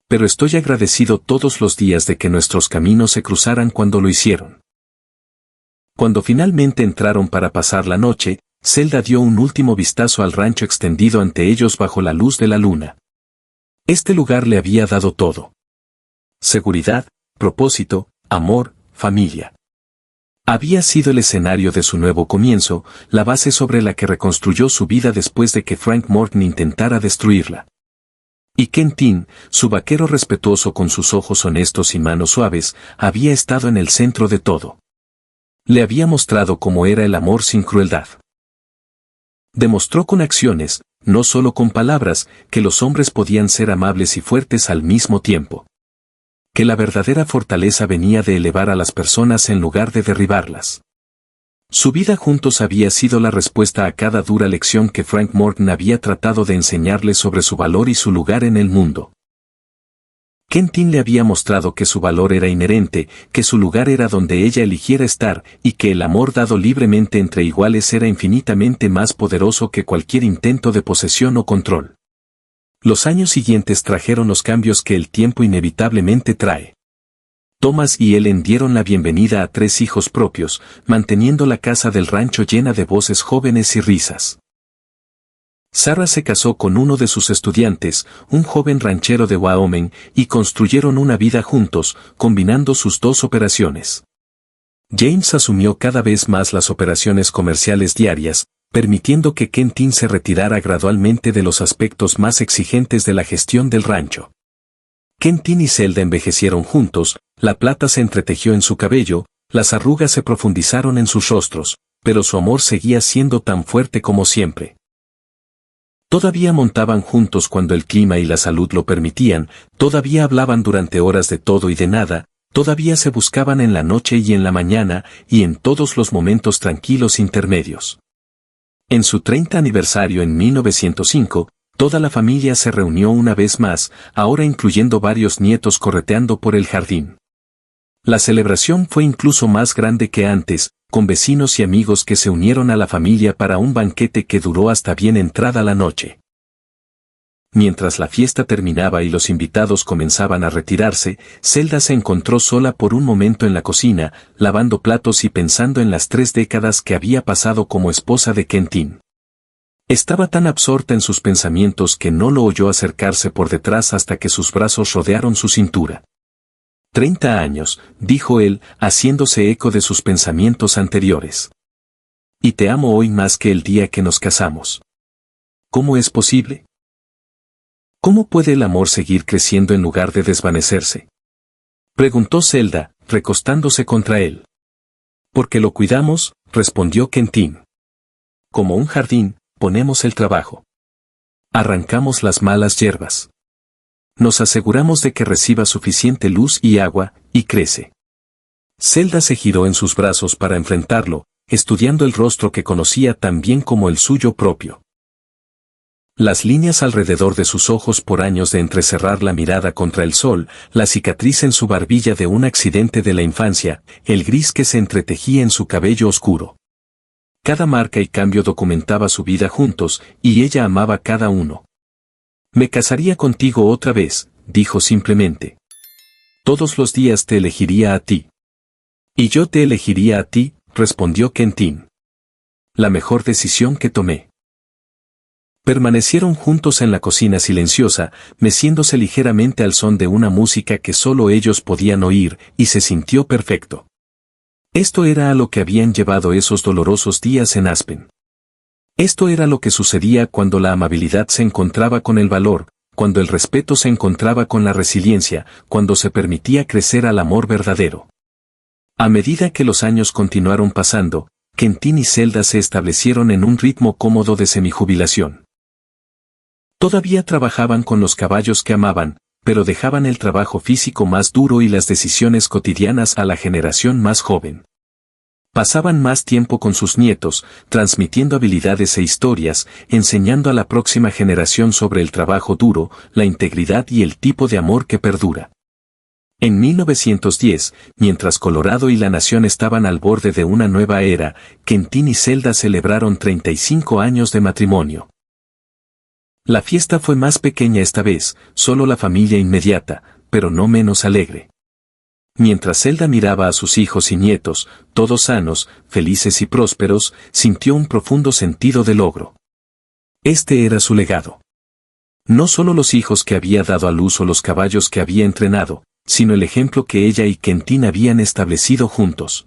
[SPEAKER 1] Pero estoy agradecido todos los días de que nuestros caminos se cruzaran cuando lo hicieron. Cuando finalmente entraron para pasar la noche, Zelda dio un último vistazo al rancho extendido ante ellos bajo la luz de la luna. Este lugar le había dado todo. Seguridad, propósito, amor, familia. Había sido el escenario de su nuevo comienzo, la base sobre la que reconstruyó su vida después de que Frank Morton intentara destruirla. Y Quentin, su vaquero respetuoso con sus ojos honestos y manos suaves, había estado en el centro de todo. Le había mostrado cómo era el amor sin crueldad. Demostró con acciones, no solo con palabras, que los hombres podían ser amables y fuertes al mismo tiempo. Que la verdadera fortaleza venía de elevar a las personas en lugar de derribarlas. Su vida juntos había sido la respuesta a cada dura lección que Frank Morton había tratado de enseñarle sobre su valor y su lugar en el mundo. Quentin le había mostrado que su valor era inherente, que su lugar era donde ella eligiera estar, y que el amor dado libremente entre iguales era infinitamente más poderoso que cualquier intento de posesión o control. Los años siguientes trajeron los cambios que el tiempo inevitablemente trae. Thomas y Ellen dieron la bienvenida a 3 hijos propios, manteniendo la casa del rancho llena de voces jóvenes y risas. Sarah se casó con uno de sus estudiantes, un joven ranchero de Wyoming, y construyeron una vida juntos, combinando sus 2 operaciones. James asumió cada vez más las operaciones comerciales diarias, permitiendo que Quentin se retirara gradualmente de los aspectos más exigentes de la gestión del rancho. Quentin y Zelda envejecieron juntos, la plata se entretejió en su cabello, las arrugas se profundizaron en sus rostros, pero su amor seguía siendo tan fuerte como siempre. Todavía montaban juntos cuando el clima y la salud lo permitían, todavía hablaban durante horas de todo y de nada, todavía se buscaban en la noche y en la mañana, y en todos los momentos tranquilos intermedios. En su 30 aniversario en 1905, toda la familia se reunió una vez más, ahora incluyendo varios nietos correteando por el jardín. La celebración fue incluso más grande que antes, con vecinos y amigos que se unieron a la familia para un banquete que duró hasta bien entrada la noche. Mientras la fiesta terminaba y los invitados comenzaban a retirarse, Zelda se encontró sola por un momento en la cocina, lavando platos y pensando en las 3 décadas que había pasado como esposa de Quentin. Estaba tan absorta en sus pensamientos que no lo oyó acercarse por detrás hasta que sus brazos rodearon su cintura. 30 años, dijo él, haciéndose eco de sus pensamientos anteriores. Y te amo hoy más que el día que nos casamos. ¿Cómo es posible? ¿Cómo puede el amor seguir creciendo en lugar de desvanecerse?, preguntó Zelda, recostándose contra él. Porque lo cuidamos, respondió Quentin. Como un jardín, ponemos el trabajo. Arrancamos las malas hierbas. Nos aseguramos de que reciba suficiente luz y agua, y crece. Zelda se giró en sus brazos para enfrentarlo, estudiando el rostro que conocía tan bien como el suyo propio. Las líneas alrededor de sus ojos por años de entrecerrar la mirada contra el sol, la cicatriz en su barbilla de un accidente de la infancia, el gris que se entretejía en su cabello oscuro. Cada marca y cambio documentaba su vida juntos, y ella amaba cada uno. Me casaría contigo otra vez, dijo simplemente. Todos los días te elegiría a ti. Y yo te elegiría a ti, respondió Quentin. La mejor decisión que tomé. Permanecieron juntos en la cocina silenciosa, meciéndose ligeramente al son de una música que solo ellos podían oír, y se sintió perfecto. Esto era a lo que habían llevado esos dolorosos días en Aspen. Esto era lo que sucedía cuando la amabilidad se encontraba con el valor, cuando el respeto se encontraba con la resiliencia, cuando se permitía crecer al amor verdadero. A medida que los años continuaron pasando, Quentin y Zelda se establecieron en un ritmo cómodo de semijubilación. Todavía trabajaban con los caballos que amaban, pero dejaban el trabajo físico más duro y las decisiones cotidianas a la generación más joven. Pasaban más tiempo con sus nietos, transmitiendo habilidades e historias, enseñando a la próxima generación sobre el trabajo duro, la integridad y el tipo de amor que perdura. En 1910, mientras Colorado y la nación estaban al borde de una nueva era, Quentin y Zelda celebraron 35 años de matrimonio. La fiesta fue más pequeña esta vez, solo la familia inmediata, pero no menos alegre. Mientras Zelda miraba a sus hijos y nietos, todos sanos, felices y prósperos, sintió un profundo sentido de logro. Este era su legado. No solo los hijos que había dado a luz o los caballos que había entrenado, sino el ejemplo que ella y Quentin habían establecido juntos.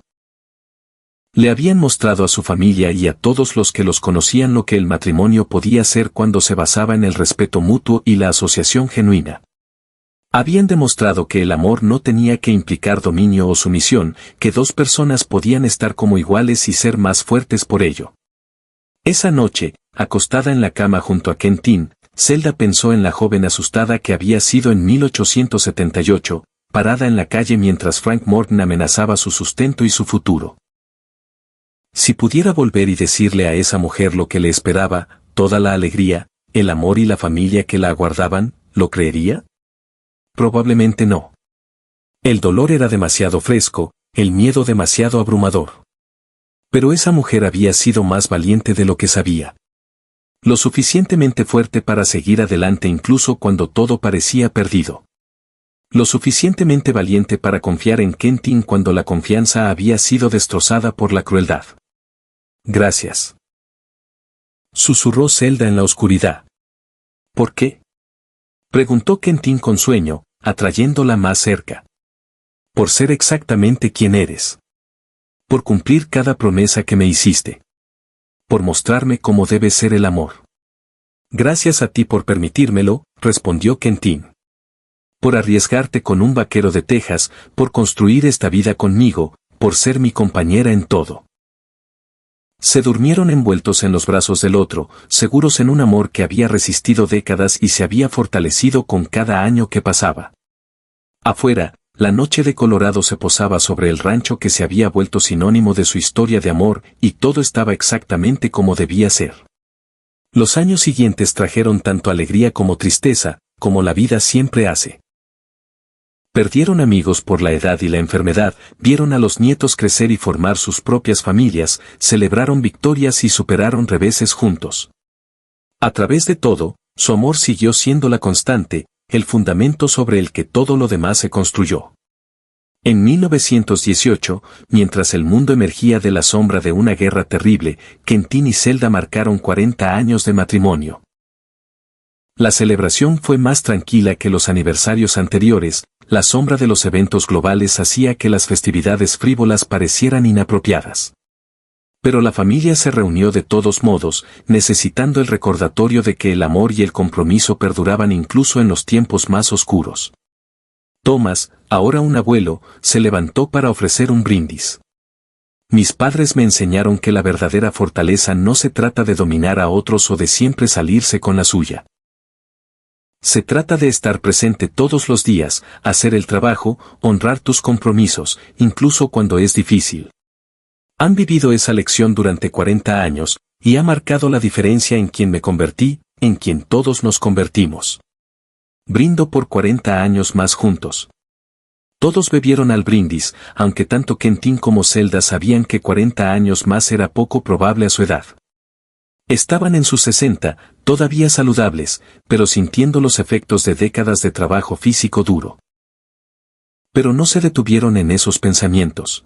[SPEAKER 1] Le habían mostrado a su familia y a todos los que los conocían lo que el matrimonio podía ser cuando se basaba en el respeto mutuo y la asociación genuina. Habían demostrado que el amor no tenía que implicar dominio o sumisión, que dos personas podían estar como iguales y ser más fuertes por ello. Esa noche, acostada en la cama junto a Quentin, Zelda pensó en la joven asustada que había sido en 1878, parada en la calle mientras Frank Morton amenazaba su sustento y su futuro. Si pudiera volver y decirle a esa mujer lo que le esperaba, toda la alegría, el amor y la familia que la aguardaban, ¿lo creería? Probablemente no. El dolor era demasiado fresco, el miedo demasiado abrumador. Pero esa mujer había sido más valiente de lo que sabía. Lo suficientemente fuerte para seguir adelante incluso cuando todo parecía perdido. Lo suficientemente valiente para confiar en Quentin cuando la confianza había sido destrozada por la crueldad. Gracias. Susurró Zelda en la oscuridad. ¿Por qué? Preguntó Quentin con sueño, atrayéndola más cerca. Por ser exactamente quien eres. Por cumplir cada promesa que me hiciste. Por mostrarme cómo debe ser el amor. Gracias a ti por permitírmelo, respondió Quentin. Por arriesgarte con un vaquero de Texas, por construir esta vida conmigo, por ser mi compañera en todo. Se durmieron envueltos en los brazos del otro, seguros en un amor que había resistido décadas y se había fortalecido con cada año que pasaba. Afuera, la noche de Colorado se posaba sobre el rancho que se había vuelto sinónimo de su historia de amor, y todo estaba exactamente como debía ser. Los años siguientes trajeron tanto alegría como tristeza, como la vida siempre hace. Perdieron amigos por la edad y la enfermedad, vieron a los nietos crecer y formar sus propias familias, celebraron victorias y superaron reveses juntos. A través de todo, su amor siguió siendo la constante, el fundamento sobre el que todo lo demás se construyó. En 1918, mientras el mundo emergía de la sombra de una guerra terrible, Quentin y Zelda marcaron 40 años de matrimonio. La celebración fue más tranquila que los aniversarios anteriores, la sombra de los eventos globales hacía que las festividades frívolas parecieran inapropiadas. Pero la familia se reunió de todos modos, necesitando el recordatorio de que el amor y el compromiso perduraban incluso en los tiempos más oscuros. Thomas, ahora un abuelo, se levantó para ofrecer un brindis. Mis padres me enseñaron que la verdadera fortaleza no se trata de dominar a otros o de siempre salirse con la suya. Se trata de estar presente todos los días, hacer el trabajo, honrar tus compromisos, incluso cuando es difícil. Han vivido esa lección durante 40 años, y ha marcado la diferencia en quien me convertí, en quien todos nos convertimos. Brindo por 40 años más juntos. Todos bebieron al brindis, aunque tanto Quentin como Zelda sabían que 40 años más era poco probable a su edad. Estaban en sus 60, todavía saludables, pero sintiendo los efectos de décadas de trabajo físico duro. Pero no se detuvieron en esos pensamientos.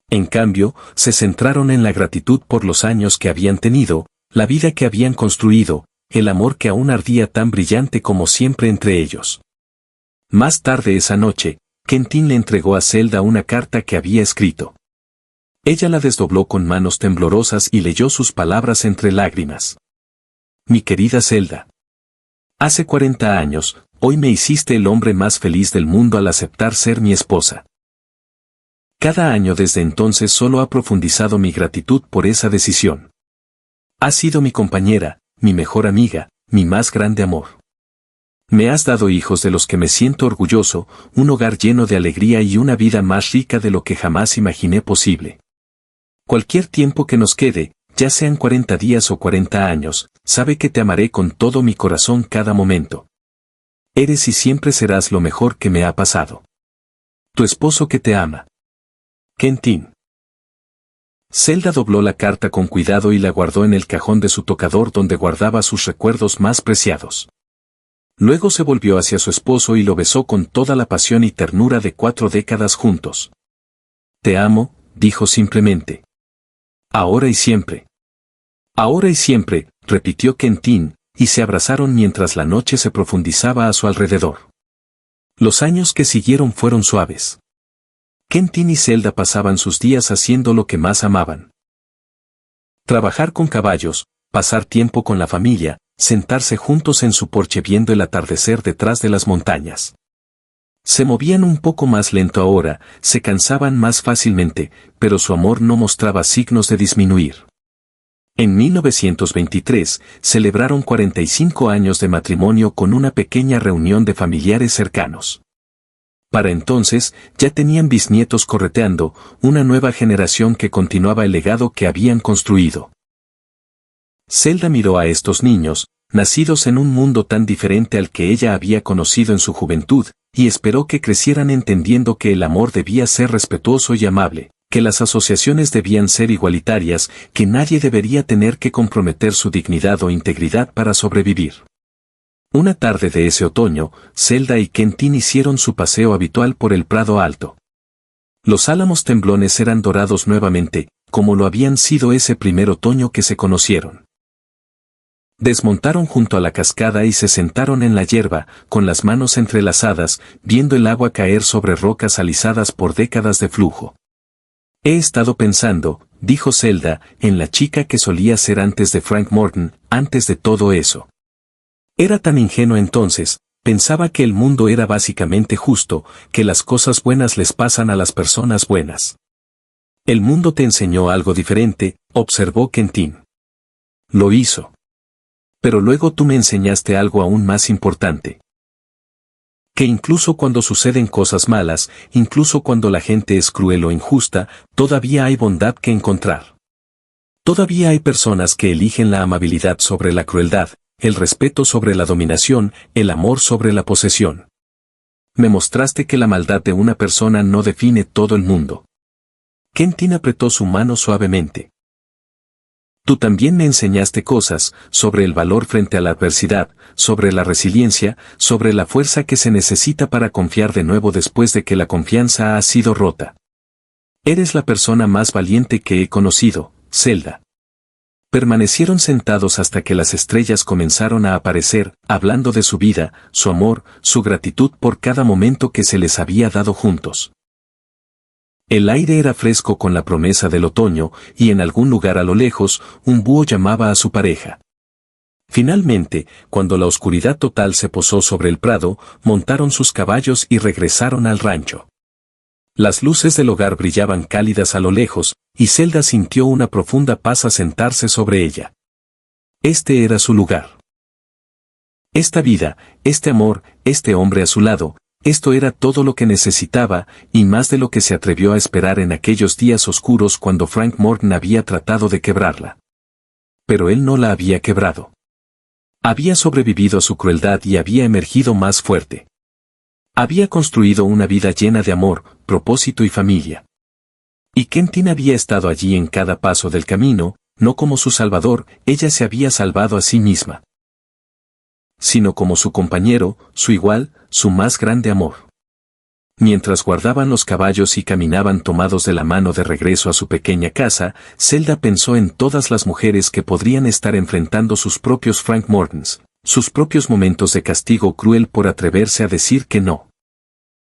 [SPEAKER 1] En cambio, se centraron en la gratitud por los años que habían tenido, la vida que habían construido, el amor que aún ardía tan brillante como siempre entre ellos. Más tarde esa noche, Quentin le entregó a Zelda una carta que había escrito. Ella la desdobló con manos temblorosas y leyó sus palabras entre lágrimas. Mi querida Zelda. Hace 40 años, hoy me hiciste el hombre más feliz del mundo al aceptar ser mi esposa. Cada año desde entonces solo ha profundizado mi gratitud por esa decisión. Has sido mi compañera, mi mejor amiga, mi más grande amor. Me has dado hijos de los que me siento orgulloso, un hogar lleno de alegría y una vida más rica de lo que jamás imaginé posible. Cualquier tiempo que nos quede, ya sean 40 días o 40 años, sabe que te amaré con todo mi corazón cada momento. Eres y siempre serás lo mejor que me ha pasado. Tu esposo que te ama. Quentin. Zelda dobló la carta con cuidado y la guardó en el cajón de su tocador donde guardaba sus recuerdos más preciados. Luego se volvió hacia su esposo y lo besó con toda la pasión y ternura de 4 décadas juntos. Te amo, dijo simplemente. Ahora y siempre. Ahora y siempre, repitió Quentin, y se abrazaron mientras la noche se profundizaba a su alrededor. Los años que siguieron fueron suaves. Quentin y Zelda pasaban sus días haciendo lo que más amaban. Trabajar con caballos, pasar tiempo con la familia, sentarse juntos en su porche viendo el atardecer detrás de las montañas. Se movían un poco más lento ahora, se cansaban más fácilmente, pero su amor no mostraba signos de disminuir. En 1923, celebraron 45 años de matrimonio con una pequeña reunión de familiares cercanos. Para entonces, ya tenían bisnietos correteando, una nueva generación que continuaba el legado que habían construido. Zelda miró a estos niños, nacidos en un mundo tan diferente al que ella había conocido en su juventud, y esperó que crecieran entendiendo que el amor debía ser respetuoso y amable, que las asociaciones debían ser igualitarias, que nadie debería tener que comprometer su dignidad o integridad para sobrevivir. Una tarde de ese otoño, Zelda y Quentin hicieron su paseo habitual por el Prado Alto. Los álamos temblones eran dorados nuevamente, como lo habían sido ese primer otoño que se conocieron. Desmontaron junto a la cascada y se sentaron en la hierba, con las manos entrelazadas, viendo el agua caer sobre rocas alisadas por décadas de flujo. He estado pensando, dijo Zelda, en la chica que solía ser antes de Frank Morton, antes de todo eso. Era tan ingenua entonces, pensaba que el mundo era básicamente justo, que las cosas buenas les pasan a las personas buenas. El mundo te enseñó algo diferente, observó Quentin. Lo hizo. Pero luego tú me enseñaste algo aún más importante. Que incluso cuando suceden cosas malas, incluso cuando la gente es cruel o injusta, todavía hay bondad que encontrar. Todavía hay personas que eligen la amabilidad sobre la crueldad, el respeto sobre la dominación, el amor sobre la posesión. Me mostraste que la maldad de una persona no define todo el mundo. Quentin apretó su mano suavemente. Tú también me enseñaste cosas, sobre el valor frente a la adversidad, sobre la resiliencia, sobre la fuerza que se necesita para confiar de nuevo después de que la confianza ha sido rota. Eres la persona más valiente que he conocido, Zelda. Permanecieron sentados hasta que las estrellas comenzaron a aparecer, hablando de su vida, su amor, su gratitud por cada momento que se les había dado juntos. El aire era fresco con la promesa del otoño, y en algún lugar a lo lejos, un búho llamaba a su pareja. Finalmente, cuando la oscuridad total se posó sobre el prado, montaron sus caballos y regresaron al rancho. Las luces del hogar brillaban cálidas a lo lejos, y Zelda sintió una profunda paz a sentarse sobre ella. Este era su lugar. Esta vida, este amor, este hombre a su lado, esto era todo lo que necesitaba, y más de lo que se atrevió a esperar en aquellos días oscuros cuando Frank Morton había tratado de quebrarla. Pero él no la había quebrado. Había sobrevivido a su crueldad y había emergido más fuerte. Había construido una vida llena de amor, propósito y familia. Y Quentin había estado allí en cada paso del camino, no como su salvador, ella se había salvado a sí misma, sino como su compañero, su igual, su más grande amor. Mientras guardaban los caballos y caminaban tomados de la mano de regreso a su pequeña casa, Zelda pensó en todas las mujeres que podrían estar enfrentando sus propios Frank Mortons, sus propios momentos de castigo cruel por atreverse a decir que no.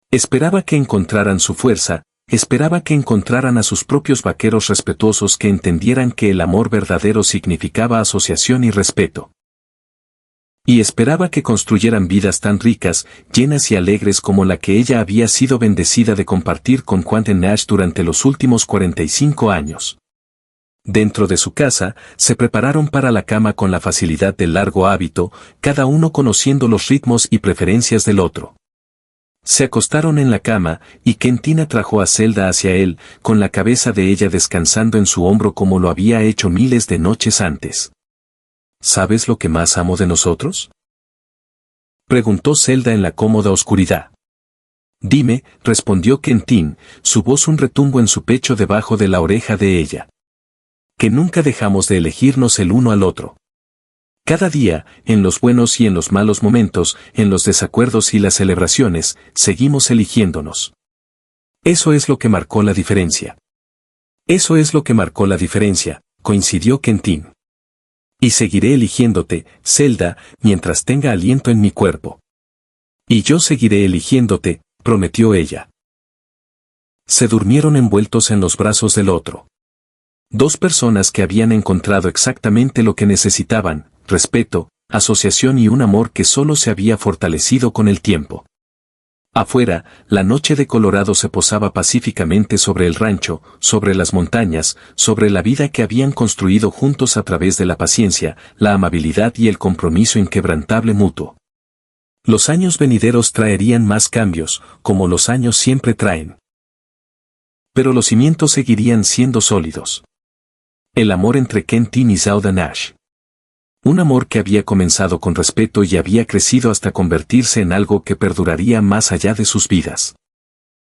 [SPEAKER 1] Esperaba que encontraran su fuerza, esperaba que encontraran a sus propios vaqueros respetuosos que entendieran que el amor verdadero significaba asociación y respeto. Y esperaba que construyeran vidas tan ricas, llenas y alegres como la que ella había sido bendecida de compartir con Quentin Nash durante los últimos 45 años. Dentro de su casa, se prepararon para la cama con la facilidad del largo hábito, cada uno conociendo los ritmos y preferencias del otro. Se acostaron en la cama, y Quentin atrajo a Zelda hacia él, con la cabeza de ella descansando en su hombro como lo había hecho miles de noches antes. ¿Sabes lo que más amo de nosotros?, preguntó Zelda en la cómoda oscuridad. Dime, respondió Quentin, su voz un retumbo en su pecho debajo de la oreja de ella. Que nunca dejamos de elegirnos el uno al otro. Cada día, en los buenos y en los malos momentos, en los desacuerdos y las celebraciones, seguimos eligiéndonos. Eso es lo que marcó la diferencia. Eso es lo que marcó la diferencia, coincidió Quentin. Y seguiré eligiéndote, Zelda, mientras tenga aliento en mi cuerpo. Y yo seguiré eligiéndote, prometió ella. Se durmieron envueltos en los brazos del otro. Dos personas que habían encontrado exactamente lo que necesitaban, respeto, asociación y un amor que solo se había fortalecido con el tiempo. Afuera, la noche de Colorado se posaba pacíficamente sobre el rancho, sobre las montañas, sobre la vida que habían construido juntos a través de la paciencia, la amabilidad y el compromiso inquebrantable mutuo. Los años venideros traerían más cambios, como los años siempre traen. Pero los cimientos seguirían siendo sólidos. El amor entre Quentin y Zelda Nash. Un amor que había comenzado con respeto y había crecido hasta convertirse en algo que perduraría más allá de sus vidas.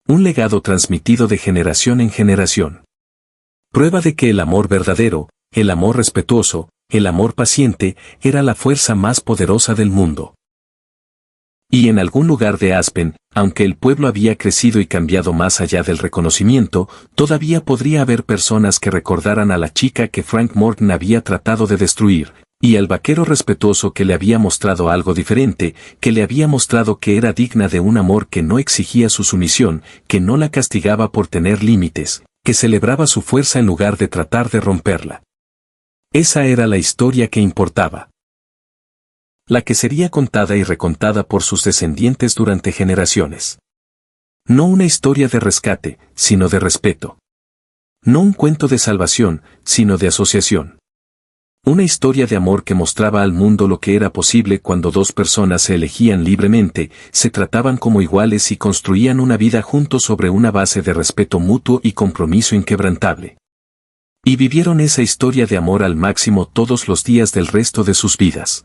[SPEAKER 1] Un legado transmitido de generación en generación. Prueba de que el amor verdadero, el amor respetuoso, el amor paciente, era la fuerza más poderosa del mundo. Y en algún lugar de Aspen, aunque el pueblo había crecido y cambiado más allá del reconocimiento, todavía podría haber personas que recordaran a la chica que Frank Morton había tratado de destruir, y al vaquero respetuoso que le había mostrado algo diferente, que le había mostrado que era digna de un amor que no exigía su sumisión, que no la castigaba por tener límites, que celebraba su fuerza en lugar de tratar de romperla. Esa era la historia que importaba. La que sería contada y recontada por sus descendientes durante generaciones. No una historia de rescate, sino de respeto. No un cuento de salvación, sino de asociación. Una historia de amor que mostraba al mundo lo que era posible cuando dos personas se elegían libremente, se trataban como iguales y construían una vida juntos sobre una base de respeto mutuo y compromiso inquebrantable. Y vivieron esa historia de amor al máximo todos los días del resto de sus vidas.